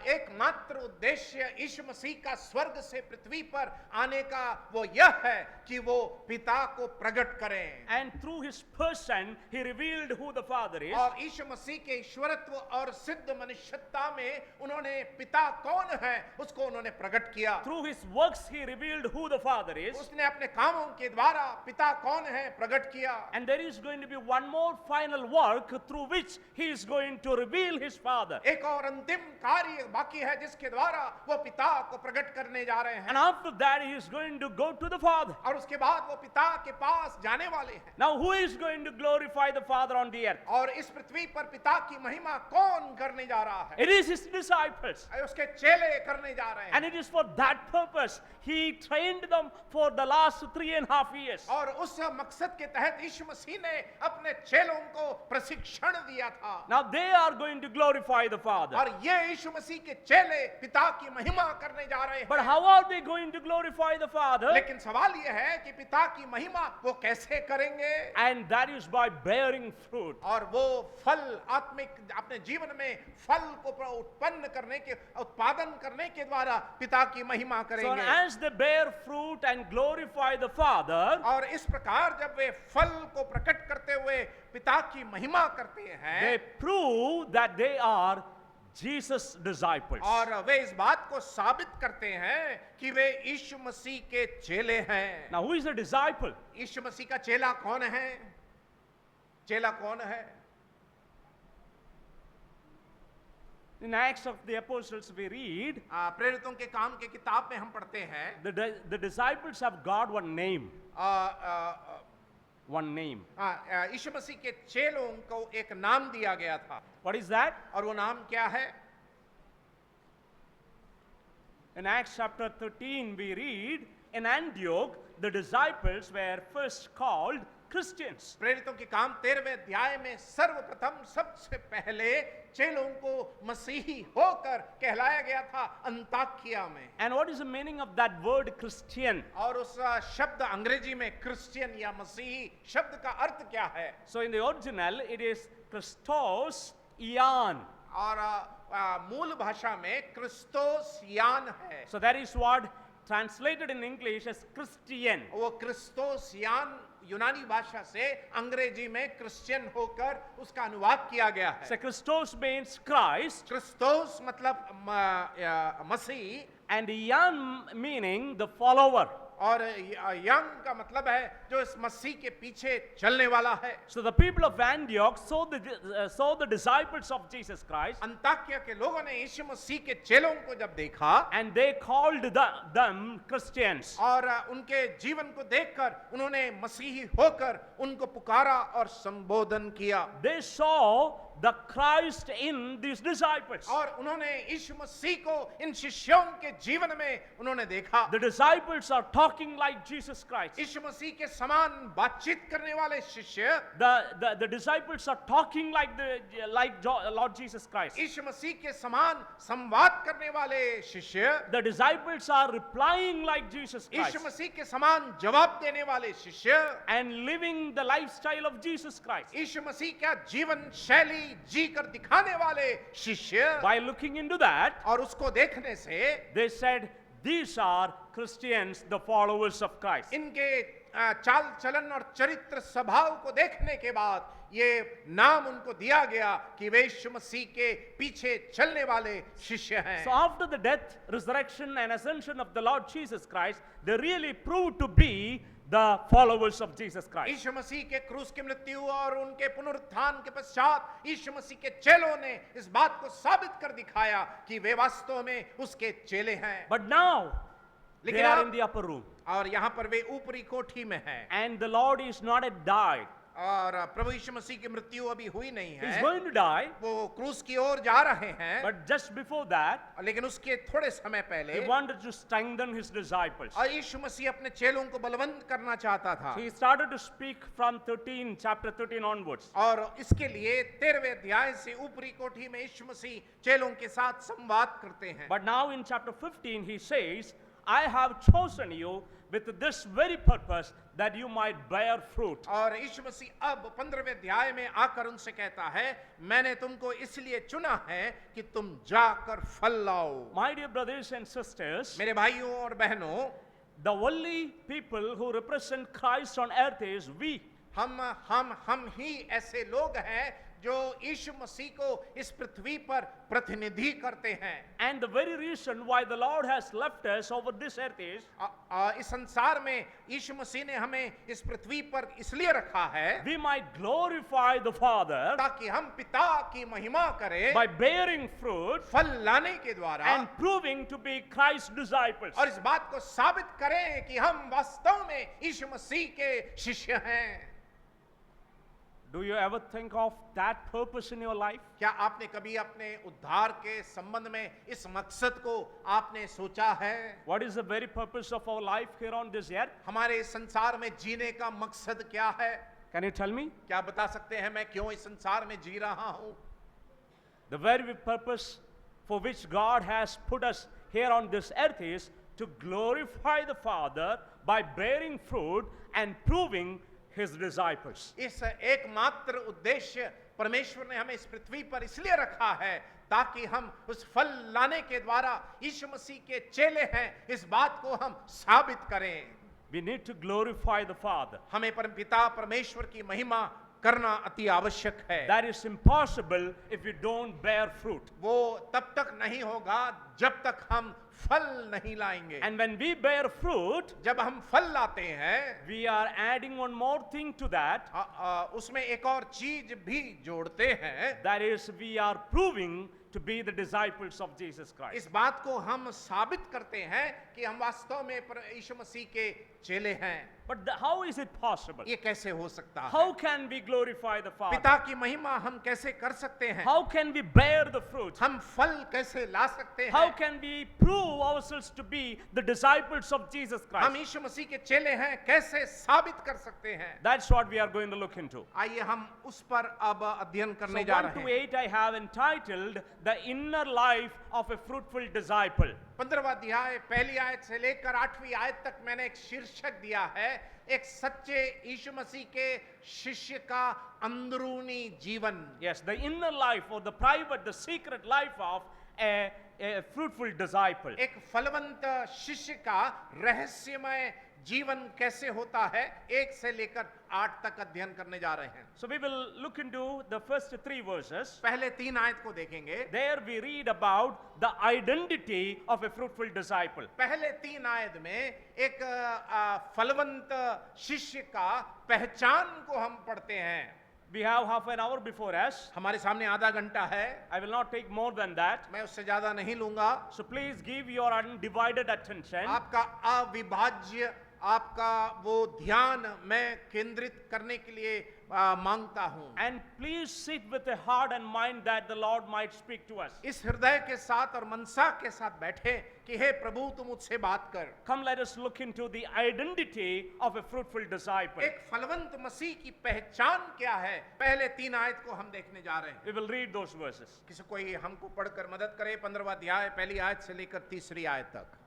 B: एकमात्र उद्देश्य यीशु मसीह का स्वर्ग से पृथ्वी पर आने का वो यह है कि वो पिता को प्रकट करें.
A: And through his person, he revealed who the Father is.
B: और यीशु मसीह के ईश्वरत्व और सिद्ध मनुष्यता में उन्होंने पिता कौन है उसको उन्होंने प्रकट किया.
A: Through his works, he revealed who the Father is.
B: उसने अपने कामों के द्वारा पिता कौन है प्रकट किया.
A: And there is going to be one more final work through which he is going to reveal his Father.
B: एक और अंतिम कार्य बाकी है जिसके द्वारा वो पिता को प्रकट करने जा रहे हैं.
A: And after that, he is going to go to the Father.
B: और उसके बाद वो पिता के पास जाने वाले हैं.
A: Now, who is going to glorify the Father on the earth?
B: और इस पृथ्वी पर पिता की महिमा कौन करने जा रहा है?
A: It is his disciples.
B: उसके चेले करने जा रहे हैं.
A: And it is for that purpose he trained them for the last 3.5 years.
B: और उस मकसद के तहत यीशु मसीह ने अपने चेलों को प्रशिक्षण दिया था.
A: Now they are going to glorify the Father.
B: और ये यीशु मसीह के चेले पिता की महिमा करने जा रहे हैं.
A: But how are they going to glorify the Father?
B: लेकिन सवाल ये है कि पिता की महिमा वो कैसे करेंगे?
A: And that is by bearing fruit.
B: और वो फल आत्मिक अपने जीवन में फल को उत्पन्न करने के उत्पादन करने के द्वारा पिता की महिमा
A: So
B: करेंगे.
A: as they bear fruit and glorify the Father,
B: और इस प्रकार जब वे फल को प्रकट करते हुए पिता की महिमा करते हैं,
A: they prove that they are Jesus' disciples.
B: और वे इस बात को साबित करते हैं कि वे यीशु मसीह के चेले हैं.
A: Now, who is a disciple?
B: यीशु मसीह का चेला कौन है? चेला कौन है?
A: In Acts of the Apostles, we read
B: प्रेरितों के काम के किताब में हम पढ़ते हैं
A: the disciples have got one name. One name.
B: यीशु मसीह के चेलों को एक नाम दिया गया था.
A: What is that?
B: और वो नाम क्या है?
A: In Acts chapter 13, we read, in Antioch, the disciples were first called Christians.
B: प्रेरितों के काम 13वें अध्याय में सर्वप्रथम सबसे पहले चेलों को मसीही होकर कहलाया गया था अंताकिया में.
A: And what is the meaning of that word Christian?
B: और उस शब्द अंग्रेजी में क्रिश्चियन या मसीही शब्द का अर्थ क्या है?
A: So in the original, it is Christos Ian.
B: और मूल भाषा में क्रिस्तोस यान है.
A: So that is what translated in English as Christian.
B: वो क्रिस्तोस यान यूनानी भाषा से अंग्रेजी में क्रिश्चियन होकर उसका अनुवाद किया गया है.
A: So Christos means Christ,
B: क्रिस्तोस मतलब मसीह,
A: and Ian meaning the follower.
B: और यंग का मतलब है जो इस मसीह के पीछे चलने वाला है.
A: So the people of Antioch saw the disciples of Jesus Christ,
B: Antakya के लोगों ने यीशु मसीह के चेलों को जब देखा
A: and they called them Christians.
B: और उनके जीवन को देखकर उन्होंने मसीही होकर उनको पुकारा और संबोधन किया.
A: They saw the Christ in these disciples.
B: और उन्होंने यीशु मसीह को इन शिष्यों के जीवन में उन्होंने देखा.
A: The disciples are talking like Jesus Christ.
B: यीशु मसीह के समान बातचीत करने वाले शिष्य,
A: The disciples are talking like Lord Jesus Christ.
B: यीशु मसीह के समान संवाद करने वाले शिष्य,
A: The disciples are replying like Jesus Christ
B: यीशु मसीह के समान जवाब देने वाले शिष्य,
A: and living the lifestyle of Jesus Christ.
B: यीशु मसीह का जीवन शैली जी कर दिखाने वाले शिष्य.
A: By looking into that,
B: और उसको देखने से
A: they said, these are Christians, the followers of Christ.
B: इनके चाल चलन और चरित्र स्वभाव को देखने के बाद ये नाम उनको दिया गया कि वे यीशु मसीह के पीछे चलने वाले शिष्य हैं.
A: So after the death, resurrection and ascension of the Lord Jesus Christ, they really proved to be the followers of Jesus Christ.
B: यीशु मसीह के क्रूस की मृत्यु और उनके पुनरुत्थान के पश्चात यीशु मसीह के चेलों ने इस बात को साबित कर दिखाया कि वे वास्तव में उसके चेले हैं.
A: But now, they
B: लेकिन
A: are
B: अब-
A: in the upper room.
B: और यहाँ पर वे ऊपरी कोठी में हैं.
A: And the Lord is not yet died.
B: और प्रभु यीशु मसीह की मृत्यु अभी हुई नहीं
A: He's
B: है,
A: going to die,
B: वो क्रूस की ओर जा रहे हैं,
A: but just before that,
B: लेकिन उसके थोड़े समय पहले
A: he wanted to strengthen his disciples.
B: और यीशु मसीह अपने चेलों को बलवंत करना चाहता था,
A: He started to speak from chapter 13 onwards.
B: और इसके लिए 13वें अध्याय से ऊपरी कोठी में यीशु मसीह चेलों के साथ संवाद करते हैं।
A: But now in chapter 15, he says, I have chosen you with this very purpose that you might bear fruit.
B: और यीशु मसीह अब 15वें अध्याय में आकर उनसे कहता है, मैंने तुमको इसलिए चुना है कि तुम जाकर फल लाओ।
A: My dear brothers and sisters,
B: मेरे भाइयों और बहनों,
A: the only people who represent Christ on earth is we.
B: हम ही ऐसे लोग हैं जो यीशु मसीह को इस पृथ्वी पर प्रतिनिधि करते हैं।
A: And the very reason why the Lord has left us over this earth is
B: इस संसार में यीशु मसीह ने हमें इस पृथ्वी पर इसलिए रखा है
A: we might glorify the Father
B: ताकि हम पिता की महिमा करें
A: by bearing fruit
B: फल लाने के द्वारा,
A: and proving to be Christ's disciples.
B: और इस बात को साबित करें कि हम वास्तव में यीशु मसीह के शिष्य हैं।
A: Do you ever think of that purpose in your life?
B: क्या आपने कभी अपने उद्धार के संबंध में इस मकसद को आपने सोचा है?
A: What is the very purpose of our life here on this earth?
B: हमारे इस संसार में जीने का मकसद क्या है?
A: Can you tell me?
B: क्या बता सकते हैं मैं क्यों इस संसार में जी रहा हूं?
A: The very purpose for which God has put us here on this earth is to glorify the Father by bearing fruit and proving His disciples.
B: इस एकमात्र उद्देश्य परमेश्वर ने हमें इस पृथ्वी पर इसलिए रखा है ताकि हम उस फल लाने के द्वारा यीशु मसीह के चेले हैं, इस बात को हम साबित करें।
A: We need to glorify the Father.
B: हमें पिता परमेश्वर की महिमा करना अति आवश्यक है।
A: That is impossible if we don't bear fruit.
B: वो तब तक नहीं होगा जब तक हम फल नहीं लाएंगे।
A: And when we bear fruit,
B: जब हम फल लाते हैं,
A: we are adding one more thing to that.
B: उसमें एक और चीज भी जोड़ते हैं।
A: That is, we are proving to be the disciples of Jesus Christ.
B: इस बात को हम साबित करते हैं कि हम वास्तव में यीशु मसीह के चेले हैं।
A: But how is it possible?
B: ये कैसे हो सकता है?
A: How can we glorify the Father?
B: पिता की महिमा हम कैसे कर सकते हैं?
A: How can we bear the fruit?
B: हम फल कैसे ला सकते हैं?
A: How can we prove ourselves to be the disciples of Jesus
B: हम
A: Christ?
B: यीशु मसीह के चेले हैं, कैसे साबित कर सकते हैं?
A: That's what we are going to look into.
B: आइए हम उस पर अब अध्ययन
A: So
B: करने जा
A: 1
B: रहे
A: to
B: हैं।
A: 8 I have entitled The Inner Life of a Fruitful Disciple.
B: 15वां अध्याय पहली आयत से लेकर 8वीं आयत तक मैंने एक शीर्षक दिया है, एक सच्चे यीशु मसीह के शिष्य का अंदरूनी जीवन।
A: Yes, the inner life or the private, the secret life of a fruitful disciple.
B: एक फलवंत शिष्य का रहस्यमय जीवन कैसे होता है, 1 से लेकर 8 तक अध्ययन करने जा रहे हैं।
A: So we will look into the first 3 verses.
B: पहले 3 आयत को देखेंगे।
A: There we read about the identity of a fruitful disciple.
B: पहले 3 आयत में एक फलवंत शिष्य का पहचान को हम पढ़ते हैं।
A: We have half an hour before us.
B: हमारे सामने आधा घंटा है,
A: I will not take more than that.
B: मैं उससे ज्यादा नहीं लूंगा।
A: So please give your undivided attention.
B: आपका अविभाज्य, आपका वो ध्यान मैं केंद्रित करने के लिए मांगता हूं।
A: And please sit with a heart and mind that the Lord might speak to us.
B: इस हृदय के साथ और मनसा के साथ बैठे कि हे प्रभु तू मुझसे बात कर।
A: Come, let us look into the identity of a fruitful disciple.
B: एक फलवंत मसीह की पहचान क्या है, पहले 3 आयत को हम देखने जा रहे हैं।
A: We will read those verses.
B: किसी कोई हमको पढ़कर मदद करे 15वां अध्याय पहली आयत से लेकर 3री आयत तक।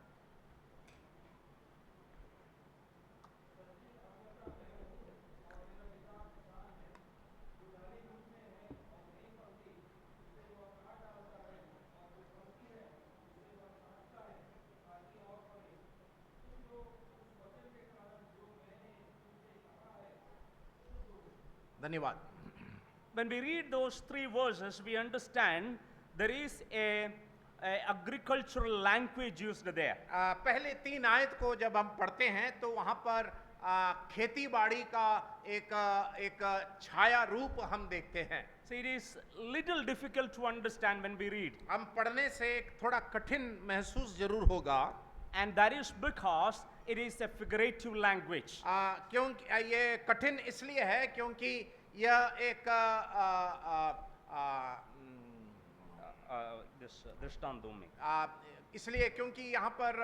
B: धन्यवाद।
A: When we read those 3 verses, we understand there is a agricultural language used there.
B: पहले 3 आयत को जब हम पढ़ते हैं तो वहां पर खेती बाड़ी का एक छाया रूप हम देखते हैं।
A: So it is little difficult to understand when we read.
B: हम पढ़ने से एक थोड़ा कठिन महसूस जरूर होगा।
A: And that is because it is a figurative language.
B: क्योंकि ये कठिन इसलिए है क्योंकि यह एक
A: This दृष्टांतों में.
B: इसलिए क्योंकि यहाँ पर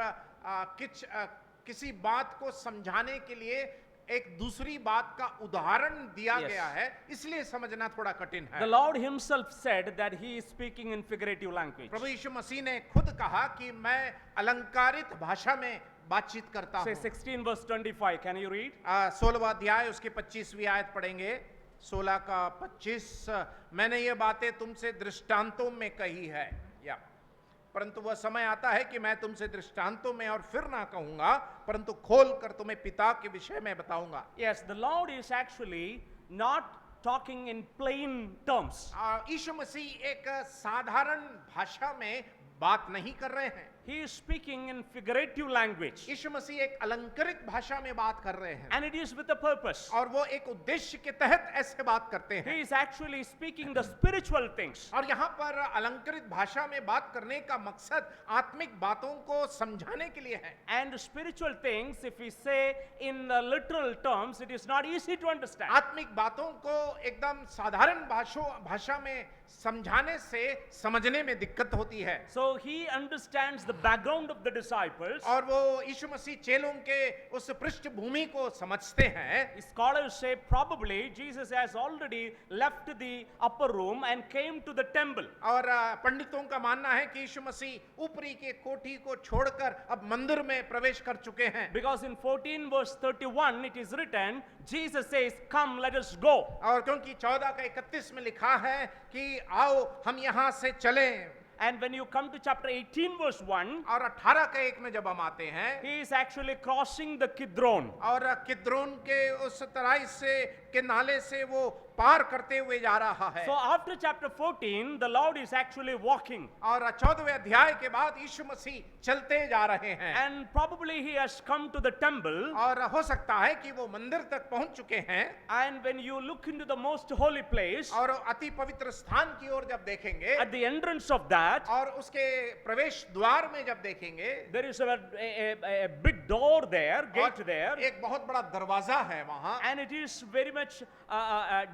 B: किसी बात को समझाने के लिए एक दूसरी बात का उदाहरण दिया
A: Yes.
B: गया है, इसलिए समझना थोड़ा कठिन है।
A: The Lord himself said that he is speaking in figurative language.
B: प्रभु यीशु मसीह ने खुद कहा कि मैं अलंकारित भाषा में बातचीत करता
A: Say
B: हूँ।
A: 16 verse 25. Can you read?
B: 16वां अध्याय उसकी 25वीं आयत पढ़ेंगे। 16 का 25, मैंने ये बातें तुमसे दृष्टांतों में कही है, या परंतु वह समय आता है कि मैं तुमसे दृष्टांतों में और फिर ना कहूंगा, परंतु खोल कर तुम्हें पिता के विषय में बताऊंगा।
A: Yes, the Lord is actually not talking in plain terms.
B: यीशु मसीह एक साधारण भाषा में बात नहीं कर रहे हैं।
A: He is speaking in figurative language.
B: यीशु मसीह एक अलंकृत भाषा में बात कर रहे हैं,
A: And it is with a purpose.
B: और वो एक उद्देश्य के तहत ऐसे बात करते हैं।
A: He is actually speaking the spiritual things.
B: और यहाँ पर अलंकृत भाषा में बात करने का मकसद आत्मिक बातों को समझाने के लिए है।
A: And spiritual things, if we say in the literal terms, it is not easy to understand.
B: आत्मिक बातों को एकदम साधारण भाषा में समझाने से समझने में दिक्कत होती है।
A: So he understands the background of the disciples.
B: और वो यीशु मसीह चेलों के उस पृष्ठभूमि को समझते हैं।
A: Scholars say probably Jesus has already left the upper room and came to the temple.
B: और पंडितों का मानना है कि यीशु मसीह ऊपरी के कोठी को छोड़कर अब मंदिर में प्रवेश कर चुके हैं।
A: Because in 14 verse 31 it is written, Jesus says, "Come, let us go."
B: और क्योंकि 14 का 31 में लिखा है कि आओ हम यहाँ से चलें।
A: And when you come to chapter 18 verse 1,
B: और 18 के 1 में जब हम आते हैं,
A: he is actually crossing the Kidron.
B: और किद्रोन के उस तराई से के नाले से वो पार करते हुए जा रहा है।
A: So after chapter 14, the Lord is actually walking.
B: और 14वें अध्याय के बाद यीशु मसीह चलते जा रहे हैं।
A: And probably he has come to the temple.
B: और हो सकता है कि वो मंदिर तक पहुंच चुके हैं।
A: And when you look into the most holy place,
B: और अति पवित्र स्थान की ओर जब देखेंगे,
A: at the entrance of that,
B: और उसके प्रवेश द्वार में जब देखेंगे,
A: there is a big door there, gate there,
B: एक बहुत बड़ा दरवाजा है वहां,
A: and it is very much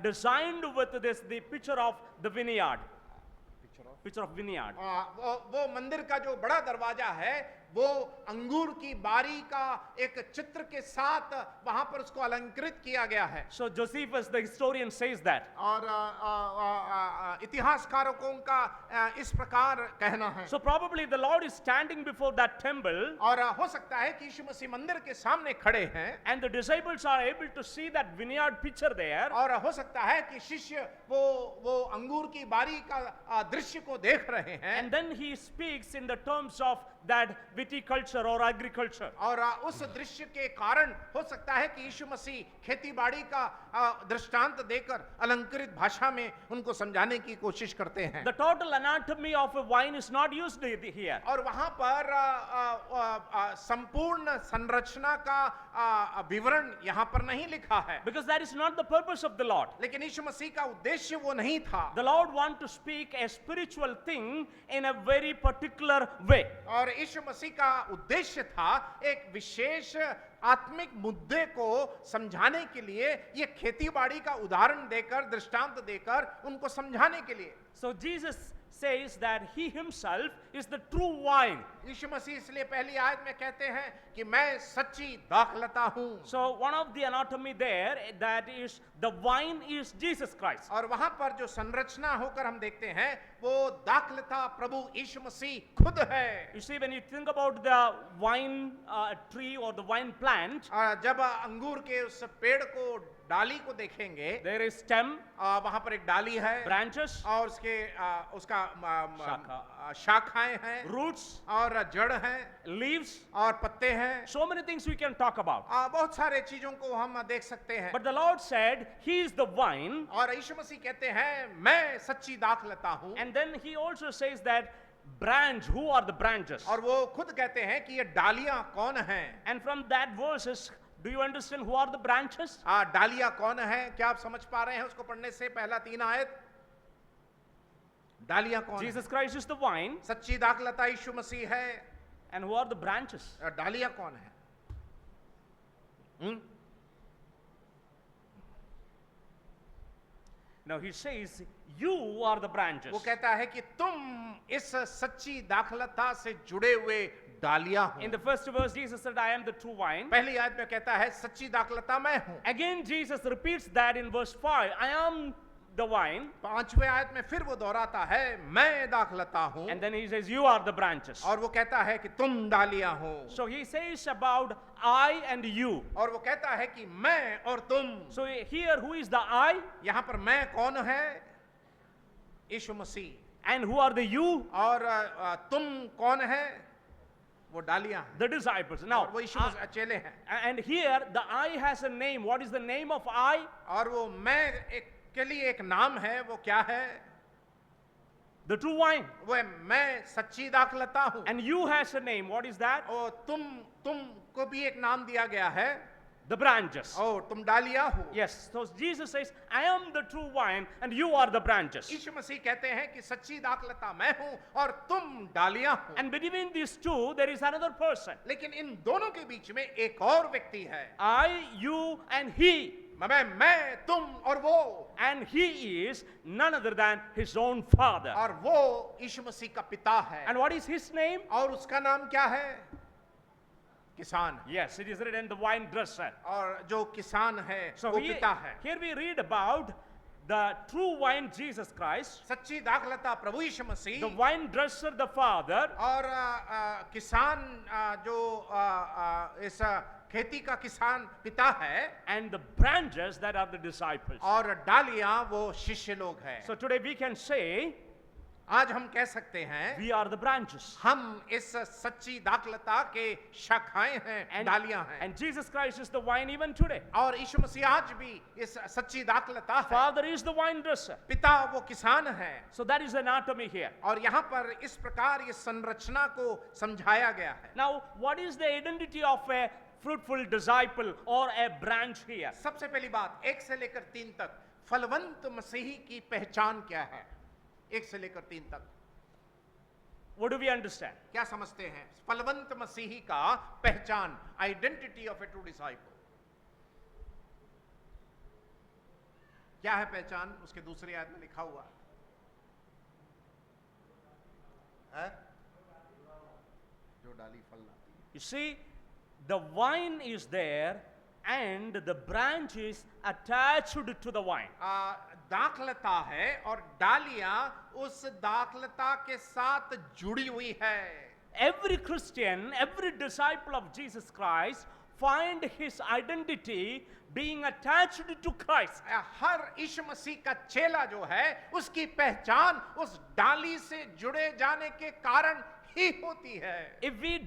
A: designed with the picture of the vineyard. Picture of vineyard.
B: वो मंदिर का जो बड़ा दरवाजा है वो अंगूर की बारी का एक चित्र के साथ वहां पर उसको अलंकृत किया गया है।
A: So Josephus the historian says that.
B: और इतिहासकारों का इस प्रकार कहना है।
A: So probably the Lord is standing before that temple,
B: और हो सकता है कि यीशु मसीह मंदिर के सामने खड़े हैं,
A: and the disciples are able to see that vineyard picture there.
B: और हो सकता है कि शिष्य वो अंगूर की बारी का दृश्य को देख रहे हैं।
A: And then he speaks in the terms of that viticulture or agriculture.
B: और उस दृश्य के कारण हो सकता है कि यीशु मसीह खेतीबाड़ी का दृष्टांत देकर अलंकृत भाषा में उनको समझाने की कोशिश करते हैं।
A: The total anatomy of a wine is not used here.
B: और वहां पर संपूर्ण संरचना का विवरण यहाँ पर नहीं लिखा है,
A: Because that is not the purpose of the Lord.
B: लेकिन यीशु मसीह का उद्देश्य वो नहीं था।
A: The Lord wants to speak a spiritual thing in a very particular way.
B: और यीशु मसीह का उद्देश्य था एक विशेष आत्मिक मुद्दे को समझाने के लिए, ये खेतीबाड़ी का उदाहरण देकर, दृष्टांत देकर उनको समझाने के लिए।
A: So Jesus says that he himself is the true wine.
B: यीशु मसीह इसलिए पहली आयत में कहते हैं कि मैं सच्ची दाखलता हूं।
A: So one of the anatomy there, that is the wine is Jesus Christ.
B: और वहां पर जो संरचना होकर हम देखते हैं वो दाखलता प्रभु यीशु मसीह खुद है।
A: You see, when you think about the wine tree or the wine plant,
B: जब अंगूर के उस पेड़ को, डाली को देखेंगे,
A: there is stem,
B: वहां पर एक डाली है,
A: branches,
B: और उसका शाखाएं हैं,
A: roots,
B: और जड़ है,
A: leaves,
B: और पत्ते हैं।
A: so many things we can talk about.
B: बहुत सारे चीजों को हम देख सकते हैं।
A: But the Lord said he is the vine,
B: और यीशु मसीह कहते हैं मैं सच्ची दाखलता हूं।
A: and then he also says that branch, who are the branches?
B: और वो खुद कहते हैं कि ये डालियां कौन हैं।
A: And from that verses, do you understand who are the branches?
B: डालियां कौन है, क्या आप समझ पा रहे हैं उसको पढ़ने से? पहला 3 आयत, डालियां कौन है?
A: Jesus Christ is the vine,
B: सच्ची दाखलता यीशु मसीह है,
A: And who are the branches?
B: डालियां कौन है?
A: Now he says, you are the branches.
B: वो कहता है कि तुम इस सच्ची दाखलता से जुड़े हुए डालियां हो।
A: In the first verse, Jesus said, I am the true vine.
B: पहली आयत में कहता है सच्ची दाखलता मैं हूं।
A: Again, Jesus repeats that in verse 5, I am the vine.
B: पांचवें आयत में फिर वो दोहराता है मैं दाखलता हूं।
A: And then he says, you are the branches.
B: और वो कहता है कि तुम डालियां हो।
A: So he says about I and you.
B: और वो कहता है कि मैं और तुम।
A: So here, who is the I?
B: यहां पर मैं कौन है? यीशु मसीह।
A: And who are the you?
B: और तुम कौन है? वो डालियां हैं।
A: The disciples. Now,
B: और वो यीशु मसीह चेले हैं।
A: and here the I has a name. What is the name of I?
B: और वो मैं के लिए एक नाम है, वो क्या है?
A: The true vine.
B: वो है मैं सच्ची दाखलता हूं।
A: And you has a name. What is that?
B: और तुमको भी एक नाम दिया गया है।
A: The branches.
B: और तुम डालियां हो।
A: Yes. So Jesus says, I am the true vine and you are the branches.
B: यीशु मसीह कहते हैं कि सच्ची दाखलता मैं हूं और तुम डालियां हो।
A: And between these two, there is another person.
B: लेकिन इन दोनों के बीच में एक और व्यक्ति है।
A: I, you, and he.
B: मैं, तुम और वो।
A: And he is none other than his own father.
B: और वो यीशु मसीह का पिता है।
A: And what is his name?
B: और उसका नाम क्या है? किसान।
A: Yes, it is written the vine dresser.
B: और जो किसान है
A: So
B: वो पिता है।
A: here we read about the true vine Jesus Christ,
B: सच्ची दाखलता प्रभु यीशु
A: the
B: Masih
A: vine dresser the Father,
B: और किसान जो इस खेती का किसान पिता है
A: and the branches that are the disciples.
B: और डालियां वो शिष्य लोग हैं।
A: So today we can say
B: आज हम कह सकते हैं
A: we are the branches.
B: हम इस सच्ची दाखलता के शाखाएं हैं, डालियां हैं।
A: And Jesus Christ is the vine even today.
B: और यीशु मसीह आज भी इस सच्ची दाखलता है।
A: Father is the vine dresser.
B: पिता वो किसान है।
A: So that is the anatomy here.
B: और यहाँ पर इस प्रकार ये संरचना को समझाया गया है।
A: Now, what is the identity of a fruitful disciple or a branch here?
B: सबसे पहली बात 1 से लेकर 3 तक फलवंत मसीही की पहचान क्या है? 1 से लेकर 3 तक
A: What do we understand?
B: क्या समझते हैं? फलवंत मसीही का पहचान, identity of A true disciple. क्या है पहचान? उसके दूसरी आयत में लिखा हुआ है जो डाली फल लाती है।
A: You see, the vine is there and the branch is attached to the vine.
B: दाखलता है और डालियां उस दाखलता के साथ जुड़ी हुई है।
A: Every Christian, every disciple of Jesus Christ find his identity being attached to Christ.
B: हर यीशु मसीह का चेला जो है उसकी पहचान उस डाली से जुड़े जाने के कारण ही होती है।
A: If we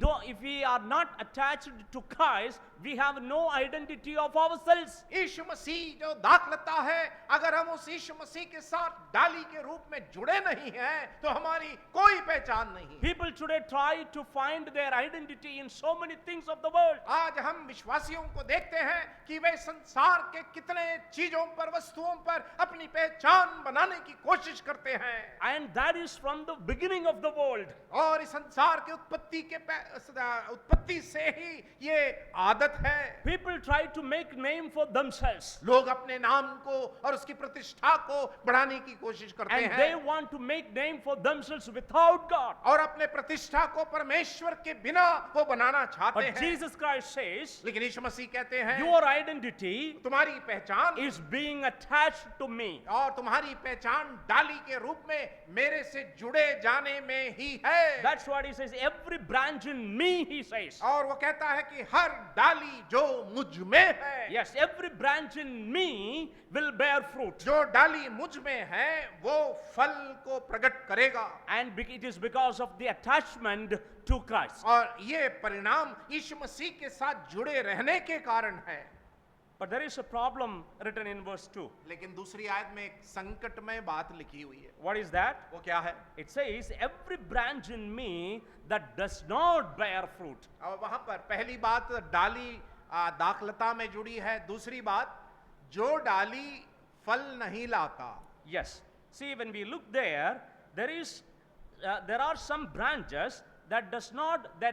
A: are not attached to Christ, we have no identity of ourselves.
B: यीशु मसीह जो दाखलता है, अगर हम उस यीशु मसीह के साथ डाली के रूप में जुड़े नहीं हैं, तो हमारी कोई पहचान नहीं।
A: People today try to find their identity in so many things of the world.
B: आज हम विश्वासियों को देखते हैं कि वे संसार के कितने चीजों पर, वस्तुओं पर अपनी पहचान बनाने की कोशिश करते हैं।
A: And that is from the beginning of the world.
B: और इस संसार के उत्पत्ति से ही ये आदत है।
A: People try to make name for themselves.
B: लोग अपने नाम को और उसकी प्रतिष्ठा को बढ़ाने की कोशिश करते
A: And
B: हैं।
A: they want to make name for themselves without God.
B: और अपने प्रतिष्ठा को परमेश्वर के बिना वो बनाना चाहते
A: But
B: हैं।
A: Jesus Christ says,
B: लेकिन यीशु मसीह कहते हैं
A: your identity
B: तुम्हारी पहचान
A: is being attached to me.
B: और तुम्हारी पहचान डाली के रूप में मेरे से जुड़े जाने में ही है।
A: That's what he says. Every branch in me, he says.
B: और वो कहता है कि हर डाली जो मुझ में है,
A: Yes, every branch in me will bear fruit.
B: जो डाली मुझ में है वो फल को प्रकट करेगा।
A: And it is because of the attachment to Christ.
B: और ये परिणाम यीशु मसीह के साथ जुड़े रहने के कारण है।
A: But there is a problem written in verse 2.
B: लेकिन दूसरी आयत में एक संकटमय बात लिखी हुई है।
A: What is that?
B: वो क्या है?
A: It says, every branch in me that does not bear fruit.
B: और वहां पर पहली बात डाली दाखलता में जुड़ी है। दूसरी बात जो डाली फल नहीं लाता।
A: Yes. See, when we look there, there are some branches that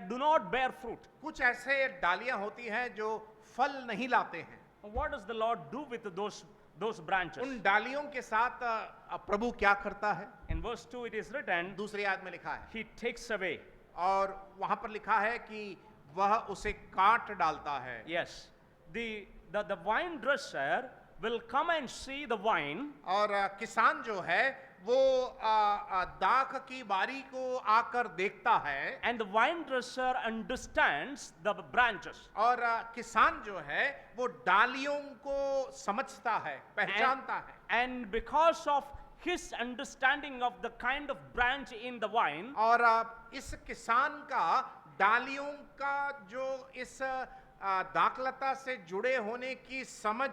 A: do not bear fruit.
B: कुछ ऐसे डालियां होती हैं जो फल नहीं लाते हैं।
A: What does the Lord do with those branches?
B: उन डालियों के साथ प्रभु क्या करता है?
A: In verse 2 it is written,
B: दूसरी आयत में लिखा है,
A: He takes away.
B: और वहां पर लिखा है कि वह उसे काट डालता है।
A: Yes, the vine dresser will come and see the vine,
B: और किसान जो है वो दाख की बारी को आकर देखता है,
A: and the vine dresser understands the branches.
B: और किसान जो है वो डालियों को समझता है, पहचानता है।
A: And because of his understanding of the kind of branch in the vine,
B: और इस किसान का डालियों का जो इस दाखलता से जुड़े होने की समझ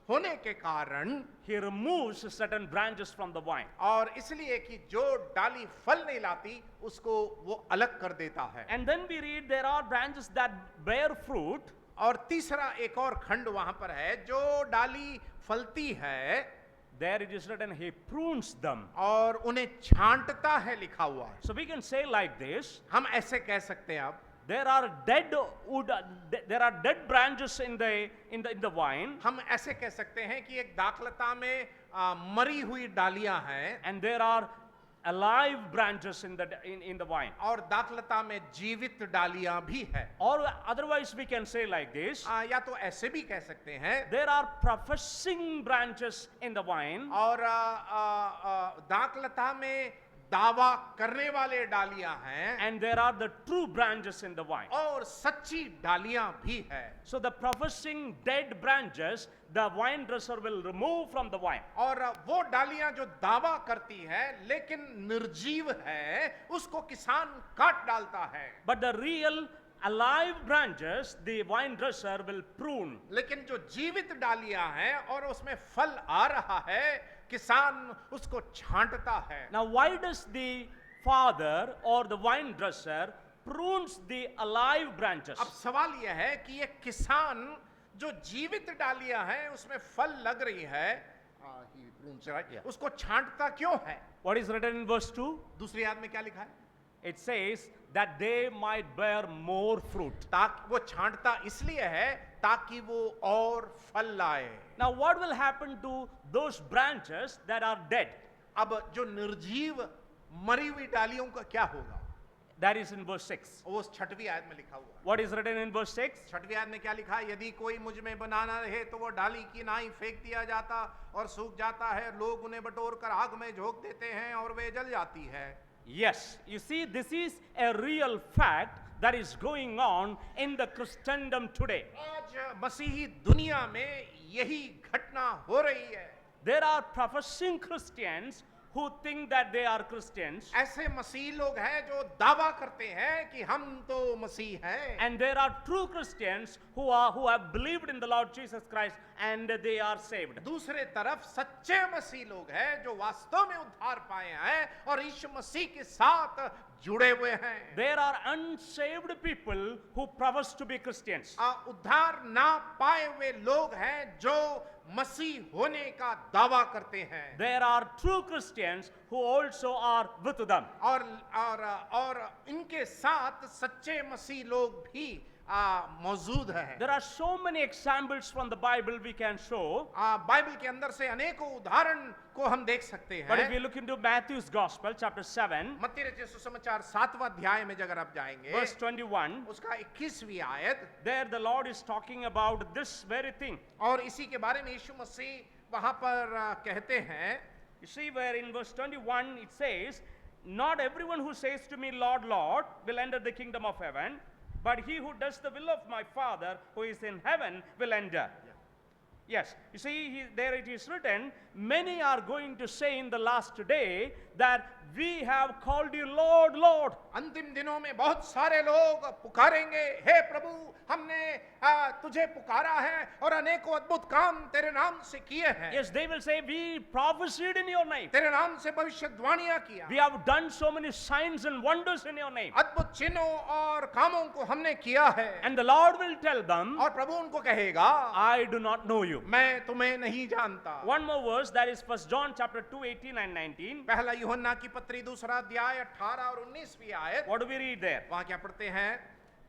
B: होने के कारण
A: he removes certain branches from the vine.
B: और इसलिए कि जो डाली फल नहीं लाती उसको वो अलग कर देता है।
A: And then we read there are branches that bear fruit,
B: और तीसरा एक और खंड वहां पर है, जो डाली फलती है
A: there it is written he prunes them.
B: और उन्हें छांटता है, लिखा हुआ है।
A: So we can say like this,
B: हम ऐसे कह सकते हैं, अब
A: there are dead branches in the vine,
B: हम ऐसे कह सकते हैं कि एक दाखलता में मरी हुई डालियां हैं,
A: and there are alive branches in the vine.
B: और दाखलता में जीवित डालियां भी है।
A: Or otherwise we can say like this,
B: या तो ऐसे भी कह सकते हैं,
A: there are professing branches in the vine,
B: और दाखलता में दावा करने वाले डालियां हैं,
A: and there are the true branches in the vine.
B: और सच्ची डालियां भी है।
A: So the professing dead branches the vine dresser will remove from the vine.
B: और वो डालियां जो दावा करती है लेकिन निर्जीव है, उसको किसान काट डालता है।
A: But the real alive branches the vine dresser will prune.
B: लेकिन जो जीवित डालियां हैं और उसमें फल आ रहा है, किसान उसको छांटता है।
A: Now why does the father or the vine dresser prunes the alive branches?
B: अब सवाल यह है कि ये किसान जो जीवित डालियां हैं उसमें फल लग रही है, उसको छांटता क्यों है?
A: What is written in verse 2?
B: दूसरी आयत में क्या लिखा है?
A: It says that they might bear more fruit.
B: ताकि वो छांटता इसलिए है ताकि वो और फल लाए।
A: Now what will happen to those branches that are dead?
B: अब जो निर्जीव मरी हुई डालियों का क्या होगा?
A: That is in verse 6.
B: वो 6वीं आयत में लिखा हुआ।
A: What is written in verse 6?
B: 6वीं आयत में क्या लिखा है? यदि कोई मुझ में बनाना रहे तो वो डाली की नाई फेंक दिया जाता और सूख जाता है, लोग उन्हें बटोर कर आग में झोंक देते हैं और वे जल जाती है।
A: Yes, you see, this is a real fact that is going on in the Christendom today.
B: आज मसीही दुनिया में यही घटना हो रही है।
A: There are professing Christians who think that they are Christians,
B: ऐसे मसीह लोग हैं जो दावा करते हैं कि हम तो मसीह हैं,
A: and there are true Christians who have believed in the Lord Jesus Christ and they are saved.
B: दूसरे तरफ सच्चे मसीह लोग हैं जो वास्तव में उद्धार पाए हैं और यीशु मसीह के साथ जुड़े हुए हैं।
A: There are unsaved people who profess to be Christians.
B: उद्धार ना पाए हुए लोग हैं जो मसीह होने का दावा करते हैं।
A: There are true Christians who also are with them.
B: और इनके साथ सच्चे मसीह लोग भी मौजूद हैं।
A: There are so many examples from the Bible we can show.
B: Bible के अंदर से अनेकों उदाहरण को हम देख सकते
A: But if
B: हैं।
A: you look into Matthew's Gospel, chapter 7,
B: मत्ती रचित सुसमाचार 7वां अध्याय में अगर आप जाएंगे,
A: verse 21,
B: उसका 21वीं आयत,
A: there the Lord is talking about this very thing.
B: और इसी के बारे में यीशु मसीह वहां पर कहते हैं।
A: You see where in verse 21 it says, not everyone who says to me, Lord, Lord, will enter the kingdom of heaven, but he who does the will of my Father who is in heaven will enter. Yes, you see, there it is written, many are going to say in the last day that we have called you Lord, Lord.
B: अंतिम दिनों में बहुत सारे लोग पुकारेंगे, हे प्रभु, हमने तुझे पुकारा है और अनेकों अद्भुत काम तेरे नाम से किए हैं।
A: Yes, they will say, we prophesied in your name.
B: तेरे नाम से भविष्यवाणियां किया।
A: We have done so many signs and wonders in your name.
B: अद्भुत चिन्हों और कामों को हमने किया है।
A: And the Lord will tell them,
B: और प्रभु उनको कहेगा,
A: I do not know you. you.
B: मैं तुम्हें नहीं जानता।
A: One more verse, that is 1 John chapter 2, 18 and 19.
B: पहला यूहन्ना की पत्री दूसरा अध्याय 18 और 19वीं आयत।
A: What do we read there?
B: वहां क्या पढ़ते हैं?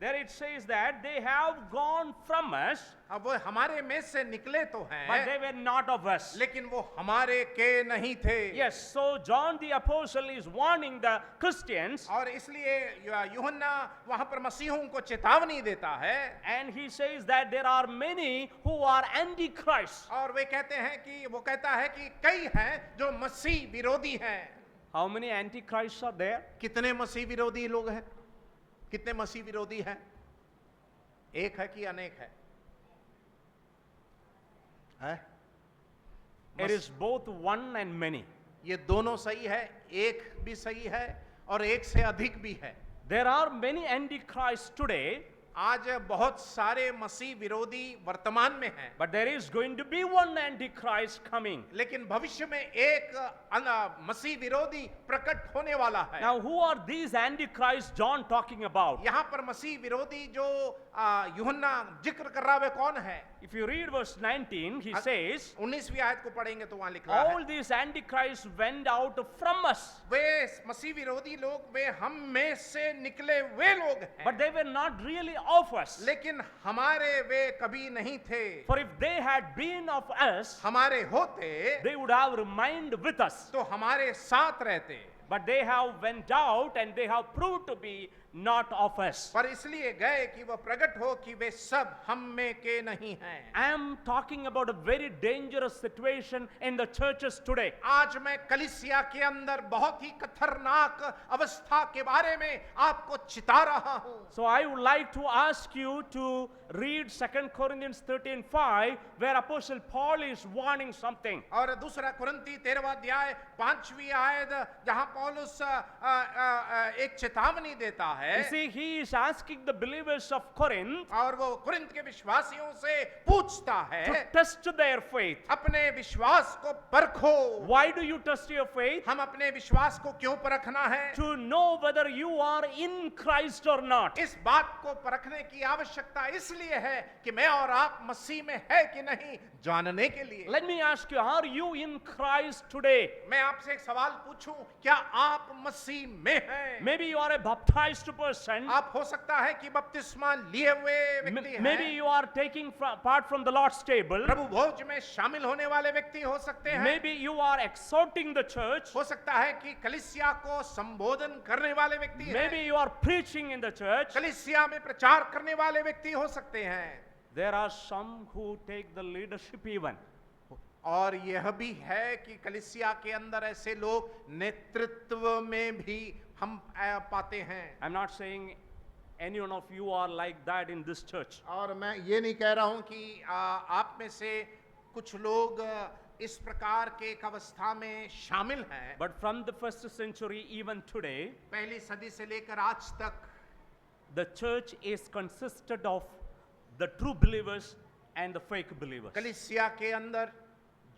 A: There it says that they have gone from us,
B: अब वो हमारे में से निकले तो
A: but they
B: हैं,
A: were not of us.
B: लेकिन वो हमारे के नहीं थे।
A: Yes, so John the apostle is warning the Christians,
B: और इसलिए यूहन्ना वहां पर मसीहों को चेतावनी देता है,
A: and he says that there are many who are antichrist.
B: और वे कहते हैं कि वो कहता है कि कई हैं जो मसीह विरोधी हैं।
A: How many antichrists are there?
B: कितने मसीह विरोधी लोग हैं? कितने मसीह विरोधी हैं? एक है कि अनेक है? है?
A: It is both one and many.
B: ये दोनों सही है, एक भी सही है और एक से अधिक भी है।
A: There are many antichrists today,
B: आज बहुत सारे मसीह विरोधी वर्तमान में हैं,
A: but there is going to be one antichrist coming.
B: लेकिन भविष्य में एक मसीह विरोधी प्रकट होने वाला है।
A: Now, who are these antichrists John talking about?
B: यहाँ पर मसीह विरोधी जो यूहन्ना जिक्र कर रहा है वे कौन है?
A: If you read verse 19, he says,
B: 19वीं आयत को पढ़ेंगे तो वहां लिखा
A: all
B: है,
A: these antichrists went out from us,
B: वे मसीह विरोधी लोग वे हम में से निकले वे लोग हैं,
A: but they were not really of us.
B: लेकिन हमारे वे कभी नहीं थे।
A: For if they had been of us,
B: हमारे होते
A: they would have remained with us.
B: तो हमारे साथ रहते,
A: But they have went out and they have proved to be not of us.
B: पर इसलिए गए कि वह प्रकट हो कि वे सब हम में के नहीं हैं।
A: I am talking about a very dangerous situation in the churches today.
B: आज मैं कलीसिया के अंदर बहुत ही खतरनाक अवस्था के बारे में आपको चिता रहा हूं।
A: So I would like to ask you to read 2 Corinthians 13:5, where Apostle Paul is warning something.
B: और दूसरा कुरिन्ती 13वां अध्याय 5वीं आयत जहां पौलुस एक चेतावनी देता है।
A: You see, he is asking the believers of Corinth
B: और वो कुरिन्थ के विश्वासियों से पूछता है,
A: to test their faith.
B: अपने विश्वास को परखो।
A: Why do you test your faith?
B: हम अपने विश्वास को क्यों परखना है?
A: To know whether you are in Christ or not.
B: इस बात को परखने की आवश्यकता इसलिए है कि मैं और आप मसीह में है कि नहीं जानने के लिए।
A: Let me ask you, are you in Christ today?
B: मैं आपसे एक सवाल पूछूं, क्या आप मसीह में हैं?
A: Maybe you are a baptized person.
B: आप हो सकता है कि बपतिस्मा लिए हुए व्यक्ति हैं।
A: Maybe you are taking part from the Lord's table.
B: प्रभु भोज में शामिल होने वाले व्यक्ति हो सकते हैं।
A: Maybe you are exhorting the church.
B: हो सकता है कि कलीसिया को संबोधन करने वाले व्यक्ति हैं।
A: Maybe you are preaching in the church.
B: कलीसिया में प्रचार करने वाले व्यक्ति हो सकते हैं।
A: There are some who take the leadership even.
B: और यह भी है कि कलीसिया के अंदर ऐसे लोग नेतृत्व में भी हम पाते हैं।
A: I'm not saying any one of you are like that in this church.
B: और मैं ये नहीं कह रहा हूं कि आप में से कुछ लोग इस प्रकार के एक अवस्था में शामिल हैं।
A: But from the first century even today,
B: पहली सदी से लेकर आज तक
A: the church is consisted of the true believers and the fake believers.
B: कलीसिया के अंदर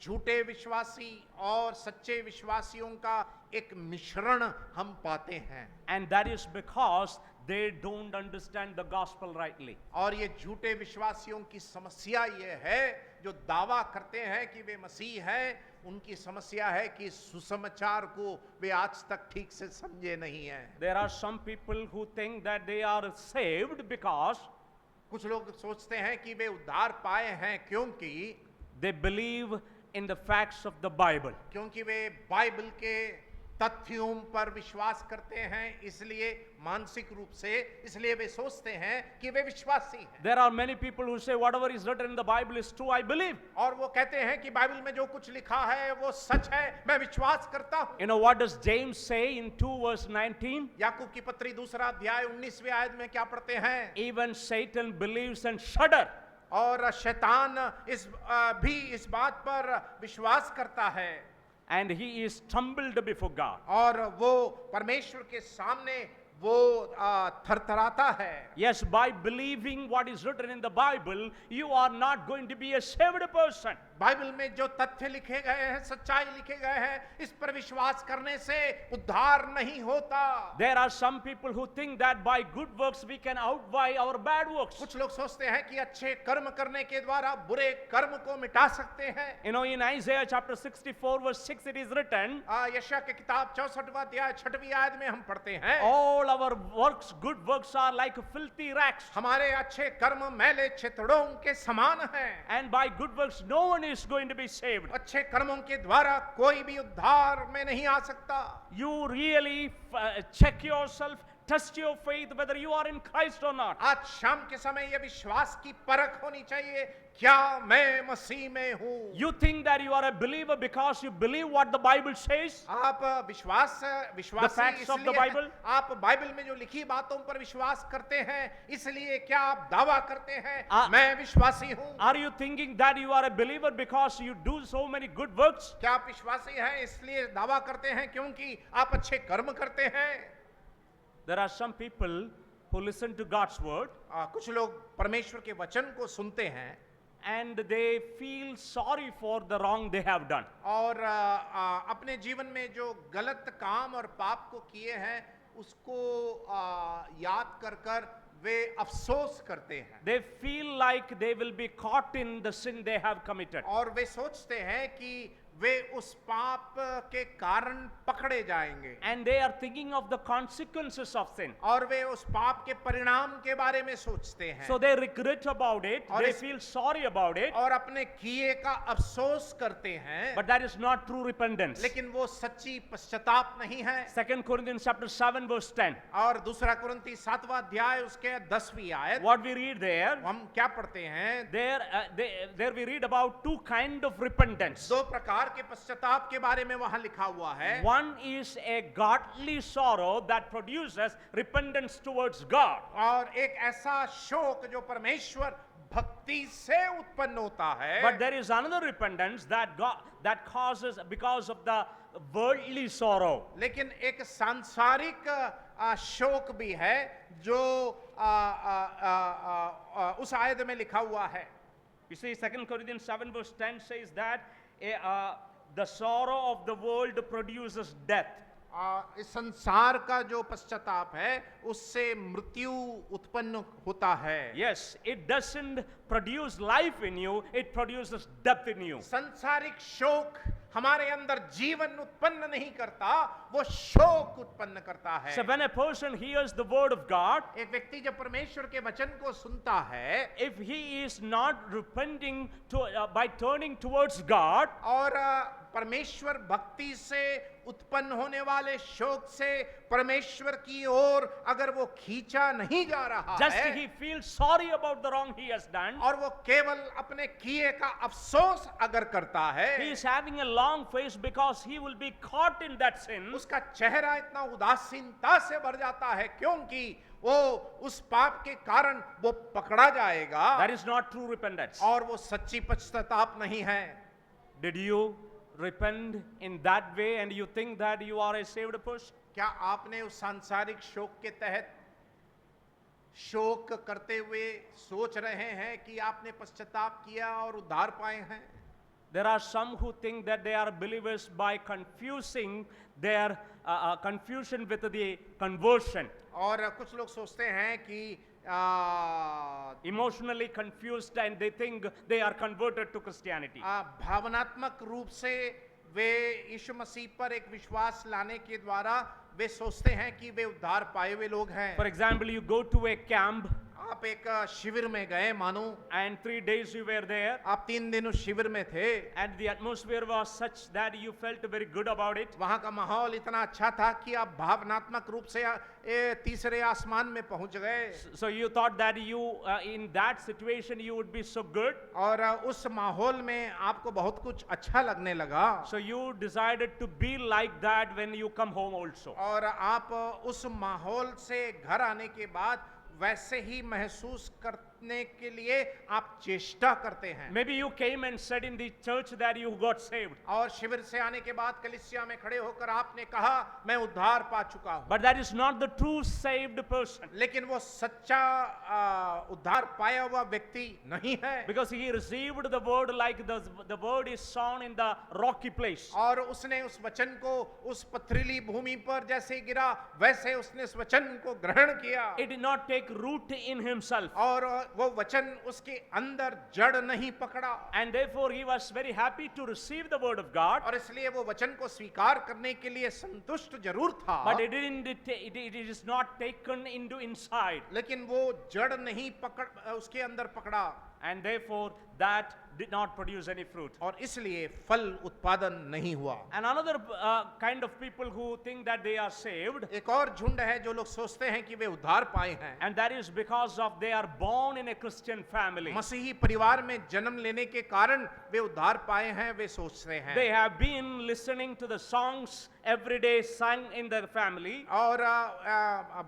B: झूठे विश्वासी और सच्चे विश्वासियों का एक मिश्रण हम पाते हैं।
A: And that is because they don't understand the gospel rightly.
B: और ये झूठे विश्वासियों की समस्या ये है जो दावा करते हैं कि वे मसीह हैं, उनकी समस्या है कि सुसमाचार को वे आज तक ठीक से समझे नहीं हैं।
A: There are some people who think that they are saved because
B: कुछ लोग सोचते हैं कि वे उद्धार पाए हैं क्योंकि
A: they believe in the facts of the Bible.
B: क्योंकि वे बाइबल के तथ्यों पर विश्वास करते हैं, इसलिए मानसिक रूप से इसलिए वे सोचते हैं कि वे विश्वासी हैं।
A: There are many people who say whatever is written in the Bible is true, I believe.
B: और वो कहते हैं कि बाइबल में जो कुछ लिखा है वो सच है, मैं विश्वास करता हूं।
A: You know what does James say in 2 verse 19?
B: याकूब की पत्री दूसरा अध्याय 19वीं आयत में क्या पढ़ते हैं?
A: Even Satan believes and shudder.
B: और शैतान इस बात पर विश्वास करता है
A: And he is stumbled before God.
B: और वो परमेश्वर के सामने वो थरथराता है।
A: Yes, by believing what is written in the Bible, you are not going to be a saved person.
B: Bible में जो तथ्य लिखे गए हैं, सच्चाई लिखे गए हैं, इस पर विश्वास करने से उद्धार नहीं होता।
A: There are some people who think that by good works we can outweigh our bad works.
B: कुछ लोग सोचते हैं कि अच्छे कर्म करने के द्वारा बुरे कर्म को मिटा सकते हैं।
A: You know, in Isaiah chapter 64 verse 6 it is written,
B: यशायाह की किताब 64वां अध्याय 6वीं आयत में हम पढ़ते हैं,
A: all our works, good works are like filthy rags.
B: हमारे अच्छे कर्म मैले चितड़ों के समान हैं।
A: And by good works no one is going to be saved.
B: अच्छे कर्मों के द्वारा कोई भी उद्धार में नहीं आ सकता।
A: You really check yourself, test your faith whether you are in Christ or not.
B: आज शाम के समय यह विश्वास की परख होनी चाहिए, क्या मैं मसीह में हूँ?
A: You think that you are a believer because you believe what the Bible says?
B: आप विश्वासी
A: facts of the
B: इसलिए
A: Bible?
B: आप बाइबल में जो लिखी बातों पर विश्वास करते हैं, इसलिए क्या आप दावा करते हैं मैं विश्वासी हूँ?
A: Are you thinking that you are a believer because you do so many good works?
B: क्या आप विश्वासी हैं इसलिए दावा करते हैं क्योंकि आप अच्छे कर्म करते हैं?
A: There are some people who listen to God's word
B: कुछ लोग परमेश्वर के वचन को सुनते हैं
A: and they feel sorry for the wrong they have done.
B: और अपने जीवन में जो गलत काम और पाप को किए हैं उसको याद कर कर वे अफसोस करते हैं।
A: They feel like they will be caught in the sin they have committed.
B: और वे सोचते हैं कि वे उस पाप के कारण पकड़े जाएंगे।
A: And they are thinking of the consequences of sin.
B: और वे उस पाप के परिणाम के बारे में सोचते हैं।
A: So they regret about it,
B: और
A: they feel sorry about it,
B: और अपने किए का अफसोस करते हैं।
A: but that is not true repentance.
B: लेकिन वो सच्ची पश्चाताप नहीं है।
A: 2 Corinthians chapter 7 verse 10.
B: और दूसरा कुरिन्ती 7वां अध्याय उसके 10वीं आयत
A: What we read there,
B: हम क्या पढ़ते हैं?
A: there we read about two kind of repentance.
B: दो प्रकार के पश्चाताप के बारे में वहां लिखा हुआ है।
A: One is a godly sorrow that produces repentance towards God.
B: और एक ऐसा शोक जो परमेश्वर भक्ति से उत्पन्न होता है।
A: But there is another repentance that causes because of the worldly sorrow.
B: लेकिन एक सांसारिक शोक भी है जो उस आयत में लिखा हुआ है।
A: You see, 2 Corinthians 7 verse 10 says that the sorrow of the world produces death.
B: इस संसार का जो पश्चाताप है उससे मृत्यु उत्पन्न होता है।
A: Yes, it doesn't produce life in you, it produces death in you.
B: संसारिक शोक हमारे अंदर जीवन उत्पन्न नहीं करता, वो शोक उत्पन्न करता है।
A: So when a person hears the word of God,
B: एक व्यक्ति जब परमेश्वर के वचन को सुनता है,
A: if he is not repenting by turning towards God,
B: और परमेश्वर भक्ति से उत्पन्न होने वाले शोक से परमेश्वर की ओर अगर वो खींचा नहीं जा रहा
A: just
B: है,
A: he feels sorry about the wrong he has done,
B: और वो केवल अपने किए का अफसोस अगर करता है,
A: he is having a long face because he will be caught in that sin.
B: उसका चेहरा इतना उदासीनता से भर जाता है क्योंकि वो उस पाप के कारण वो पकड़ा जाएगा।
A: That is not true repentance.
B: और वो सच्ची पश्चाताप नहीं है।
A: Did you repent in that way and you think that you are a saved person?
B: क्या आपने उस सांसारिक शोक के तहत शोक करते हुए सोच रहे हैं कि आपने पश्चाताप किया और उद्धार पाए हैं?
A: There are some who think that they are believers by confusing their confusion with the conversion.
B: और कुछ लोग सोचते हैं कि
A: Emotionally confused and they think they are converted to Christianity.
B: भावनात्मक रूप से वे यीशु मसीह पर एक विश्वास लाने के द्वारा वे सोचते हैं कि वे उद्धार पाए हुए लोग हैं।
A: For example, you go to a camp
B: आप एक शिविर में गए मानो,
A: and 3 days you were there,
B: आप 3 दिन उस शिविर में थे,
A: and the atmosphere was such that you felt very good about it.
B: वहां का माहौल इतना अच्छा था कि आप भावनात्मक रूप से तीसरे आसमान में पहुंच गए।
A: So you thought that you in that situation you would be so good.
B: और उस माहौल में आपको बहुत कुछ अच्छा लगने लगा।
A: So you decided to be like that when you come home also.
B: और आप उस माहौल से घर आने के बाद वैसे ही महसूस जीतने के लिए आप चेष्टा करते हैं।
A: Maybe you came and said in the church that you got saved.
B: और शिविर से आने के बाद कलीसिया में खड़े होकर आपने कहा मैं उद्धार पा चुका हूं।
A: But that is not the true saved person.
B: लेकिन वो सच्चा उद्धार पाया हुआ व्यक्ति नहीं है।
A: Because he received the word like the word is sown in the rocky place.
B: और उसने उस वचन को उस पथरीली भूमि पर जैसे गिरा वैसे उसने उस वचन को ग्रहण किया।
A: It did not take root in himself.
B: और वो वचन उसके अंदर जड़ नहीं पकड़ा।
A: And therefore he was very happy to receive the word of God.
B: और इसलिए वो वचन को स्वीकार करने के लिए संतुष्ट जरूर था।
A: But it is not taken into inside.
B: लेकिन वो जड़ नहीं पकड़ उसके अंदर पकड़ा।
A: And therefore that did not produce any fruit.
B: और इसलिए फल उत्पादन नहीं हुआ।
A: And another kind of people who think that they are saved,
B: एक और झुंड है जो लोग सोचते हैं कि वे उद्धार पाए हैं।
A: and that is because of they are born in a Christian family.
B: मसीही परिवार में जन्म लेने के कारण वे उद्धार पाए हैं, वे सोचते हैं।
A: They have been listening to the songs every day sung in their family.
B: और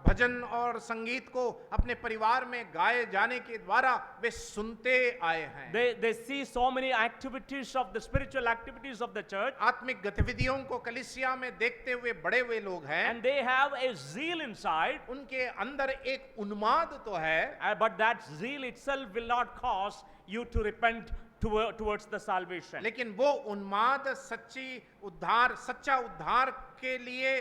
B: भजन और संगीत को अपने परिवार में गाए जाने के द्वारा वे सुनते आए हैं।
A: They see so many activities of the spiritual activities of the church,
B: आत्मिक गतिविधियों को कलीसिया में देखते हुए बड़े हुए लोग हैं।
A: and they have a zeal inside,
B: उनके अंदर एक उन्माद तो है,
A: but that zeal itself will not cause you to repent towards the salvation.
B: लेकिन वो उन्माद सच्चा उद्धार के लिए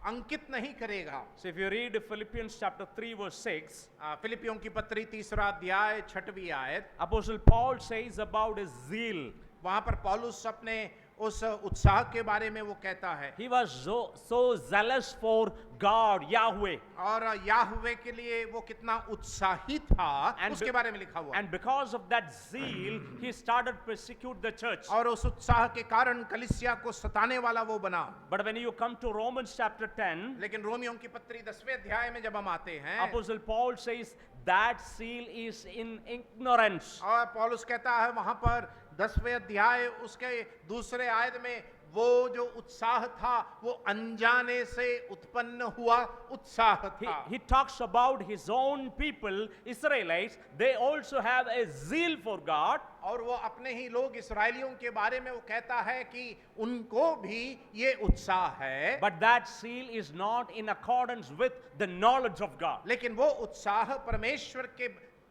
B: अंकित नहीं करेगा।
A: So if you read Philippians chapter 3 verse 6,
B: फिलिपियों की पत्री 3 अध्याय 6वीं आयत,
A: Apostle Paul says about his zeal.
B: वहां पर पौलुस अपने उस उत्साह के बारे में वो कहता है।
A: He was so zealous for God, Yahweh.
B: और याहवे के लिए वो कितना उत्साही था उसके बारे में लिखा हुआ।
A: And because of that zeal, he started persecute the church.
B: और उस उत्साह के कारण कलीसिया को सताने वाला वो बना।
A: But when you come to Romans chapter 10,
B: लेकिन रोमियों की पत्री 10वें अध्याय में जब हम आते हैं,
A: Apostle Paul says that zeal is in ignorance.
B: और पौलुस कहता है वहां पर 10वें अध्याय उसके दूसरे आयत में वो जो उत्साह था वो अनजाने से उत्पन्न हुआ उत्साह था।
A: He talks about his own people, Israelites. They also have a zeal for God.
B: और वो अपने ही लोग इस्राएलियों के बारे में वो कहता है कि उनको भी ये उत्साह है।
A: But that zeal is not in accordance with the knowledge of God.
B: लेकिन वो उत्साह परमेश्वर के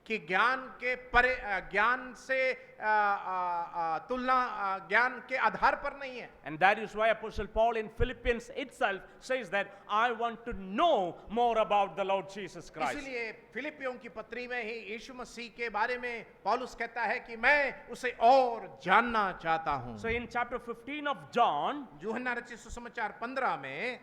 B: ज्ञान से तुलना ज्ञान के आधार पर नहीं है।
A: And that is why Apostle Paul in Philippians itself says that I want to know more about the Lord Jesus Christ.
B: इसलिए फिलिपियों की पत्री में ही यीशु मसीह के बारे में पौलुस कहता है कि मैं उसे और जानना चाहता हूं।
A: So in chapter 15 of John,
B: यूहन्ना रचित सुसमाचार 15 में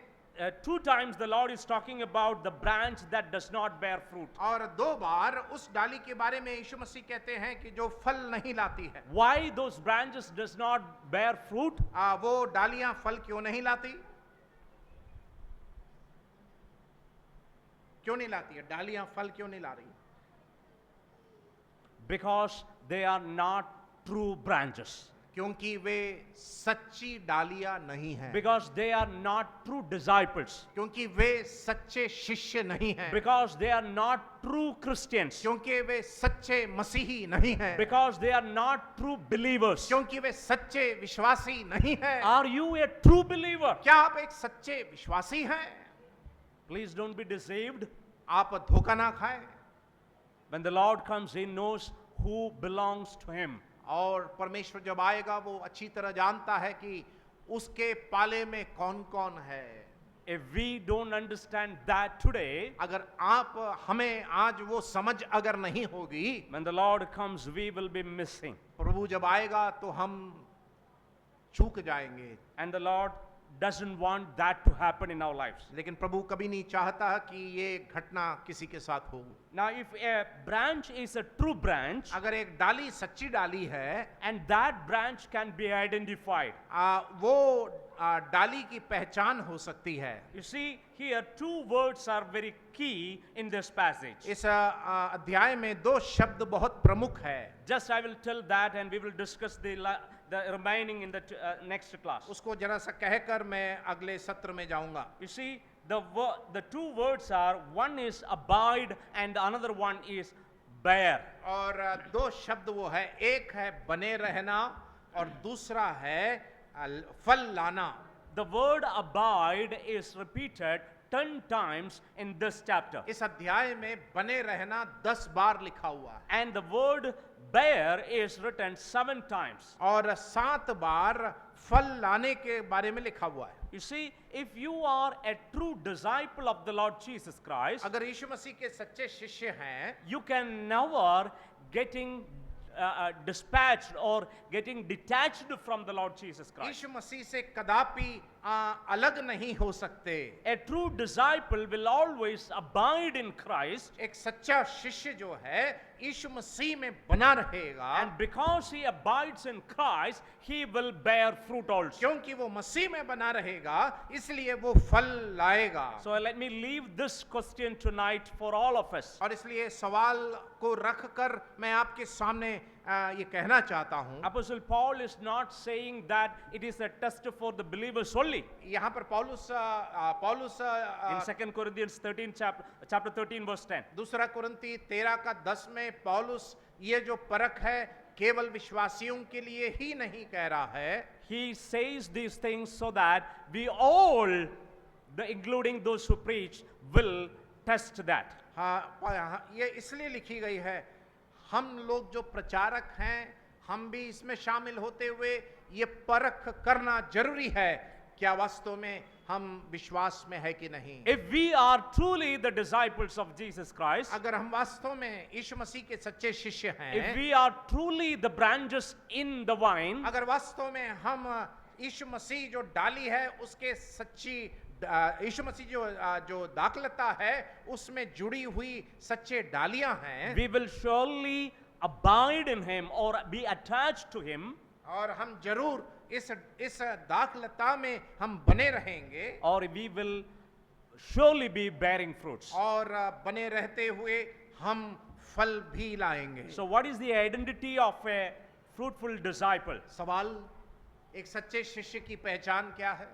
A: 2 times the Lord is talking about the branch that does not bear fruit.
B: और 2 बार उस डाली के बारे में यीशु मसीह कहते हैं कि जो फल नहीं लाती है।
A: Why those branches does not bear fruit?
B: वो डालियां फल क्यों नहीं लाती? क्यों नहीं लाती है? डालियां फल क्यों नहीं ला रही?
A: Because they are not true branches.
B: क्योंकि वे सच्ची डालियां नहीं हैं।
A: Because they are not true disciples.
B: क्योंकि वे सच्चे शिष्य नहीं हैं।
A: Because they are not true Christians.
B: क्योंकि वे सच्चे मसीही नहीं हैं।
A: Because they are not true believers.
B: क्योंकि वे सच्चे विश्वासी नहीं हैं।
A: Are you a true believer?
B: क्या आप एक सच्चे विश्वासी हैं?
A: Please don't be deceived.
B: आप धोखा ना खाएं।
A: When the Lord comes, He knows who belongs to Him.
B: और परमेश्वर जब आएगा वो अच्छी तरह जानता है कि उसके पाले में कौन कौन है।
A: If we don't understand that today,
B: अगर हमें आज वो समझ अगर नहीं होगी,
A: when the Lord comes, we will be missing.
B: प्रभु जब आएगा तो हम चूक जाएंगे।
A: And the Lord doesn't want that to happen in our lives.
B: लेकिन प्रभु कभी नहीं चाहता कि ये घटना किसी के साथ हो।
A: Now, if a branch is a true branch,
B: अगर एक डाली सच्ची डाली है,
A: and that branch can be identified.
B: वो डाली की पहचान हो सकती है।
A: You see, here 2 words are very key in this passage.
B: इस अध्याय में 2 शब्द बहुत प्रमुख है।
A: Just I will tell that, and we will discuss the remaining in the next class.
B: उसको जरा सा कहकर मैं अगले सत्र में जाऊंगा।
A: You see, The two words are, one is abide and the another one is bear.
B: और दो शब्द वो है, एक है बने रहना और दूसरा है फल लाना.
A: The word abide is repeated 10 times in this chapter.
B: इस अध्याय में बने रहना 10 बार लिखा हुआ है
A: And the word bear is written 7 times.
B: और 7 बार फल लाने के बारे में लिखा हुआ है.
A: You see, if you are a true disciple of the Lord Jesus Christ,
B: अगर यीशु मसीह के सच्चे शिष्य हैं,
A: you can never getting dispatched or getting detached from the Lord Jesus Christ.
B: यीशु मसीह से कदापि अलग नहीं हो सकते.
A: A true disciple will always abide in Christ,
B: एक सच्चा शिष्य जो है यीशु मसीह में बना रहेगा,
A: and because he abides in Christ, he will bear fruit also.
B: क्योंकि वो मसीह में बना रहेगा इसलिए वो फल लाएगा.
A: So let me leave this question tonight for all of us.
B: और इसलिए सवाल को रखकर मैं आपके सामने ये कहना चाहता हूं.
A: Apostle Paul is not saying that it is a test for the believers only.
B: यहाँ पर पौलुस
A: In 2 Corinthians 13 chapter 13 verse 10.
B: दूसरा कुरिन्ती 13 का 10 में पौलुस ये जो परख है केवल विश्वासियों के लिए ही नहीं कह रहा है.
A: He says these things so that we all, including those who preach, will test that.
B: हाँ, ये इसलिए लिखी गई है, हम लोग जो प्रचारक हैं हम भी इसमें शामिल होते हुए ये परख करना जरूरी है क्या वास्तव में हम विश्वास में है कि नहीं.
A: If we are truly the disciples of Jesus Christ,
B: अगर हम वास्तव में यीशु मसीह के सच्चे शिष्य हैं,
A: if we are truly the branches in the vine,
B: अगर वास्तव में हम यीशु मसीह जो डाली है उसके सच्ची यीशु मसीह जो दाखलता है उसमें जुड़ी हुई सच्चे डालियां हैं,
A: we will surely abide in him or be attached to him,
B: और हम जरूर इस दाखलता में हम बने रहेंगे,
A: or we will surely be bearing fruits.
B: और बने रहते हुए हम फल भी लाएंगे.
A: So what is the identity of a fruitful disciple?
B: सवाल, एक सच्चे शिष्य की पहचान क्या है?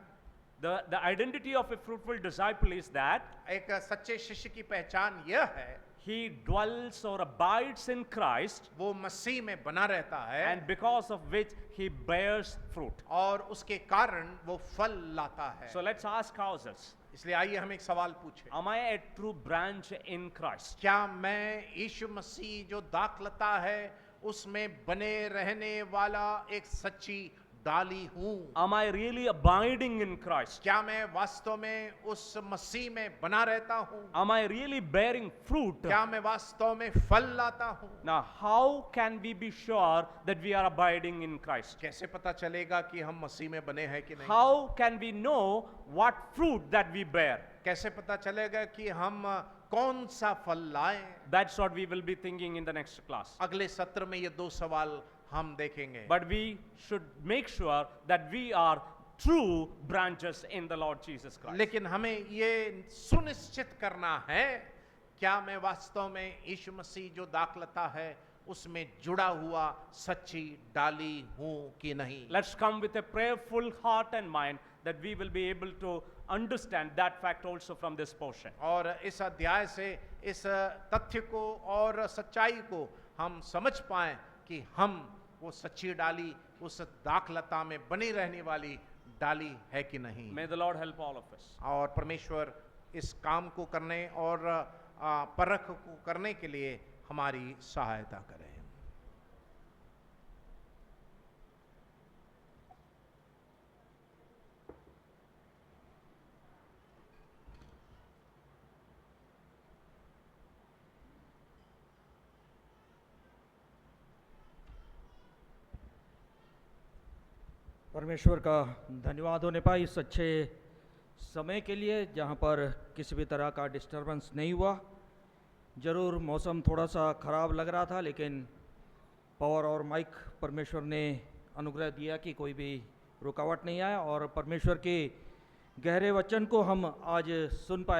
A: The identity of a fruitful disciple is that
B: एक सच्चे शिष्य की पहचान यह है,
A: he dwells or abides in Christ,
B: वो मसीह में बना रहता है,
A: and because of which he bears fruit.
B: और उसके कारण वो फल लाता है.
A: So let's ask ourselves,
B: इसलिए आइए हम एक सवाल पूछें.
A: am I a true branch in Christ?
B: क्या मैं यीशु मसीह जो दाखलता है उसमें बने रहने वाला एक सच्ची डाली हूं?
A: Am I really abiding in Christ?
B: क्या मैं वास्तव में उस मसीह में बना रहता हूं?
A: Am I really bearing fruit?
B: क्या मैं वास्तव में फल लाता हूं?
A: Now, how can we be sure that we are abiding in Christ?
B: कैसे पता चलेगा कि हम मसीह में बने हैं कि नहीं?
A: How can we know what fruit that we bear?
B: कैसे पता चलेगा कि हम कौन सा फल लाएं?
A: That's what we will be thinking in the next class.
B: अगले सत्र में ये दो सवाल हम देखेंगे.
A: But we should make sure that we are true branches in the Lord Jesus Christ.
B: लेकिन हमें ये सुनिश्चित करना है, क्या मैं वास्तव में यीशु मसीह जो दाखलता है उसमें जुड़ा हुआ सच्ची डाली हूं कि नहीं?
A: Let's come with a prayerful heart and mind that we will be able to understand that fact also from this portion.
B: और इस अध्याय से इस तथ्य को और सच्चाई को हम समझ पाएं कि हम वो सच्ची डाली, उस दाखलता में बनी रहने वाली डाली है कि नहीं.
A: May the Lord help all of us.
B: और परमेश्वर इस काम को करने और परख को करने के लिए हमारी सहायता करें.
C: परमेश्वर का धन्यवाद होने पाए इस अच्छे समय के लिए जहाँ पर किसी भी तरह का डिस्टरबेंस नहीं हुआ. ज़रूर मौसम थोड़ा सा ख़राब लग रहा था, लेकिन पावर और माइक परमेश्वर ने अनुग्रह दिया कि कोई भी रुकावट नहीं आया और परमेश्वर के गहरे वचन को हम आज सुन पाए.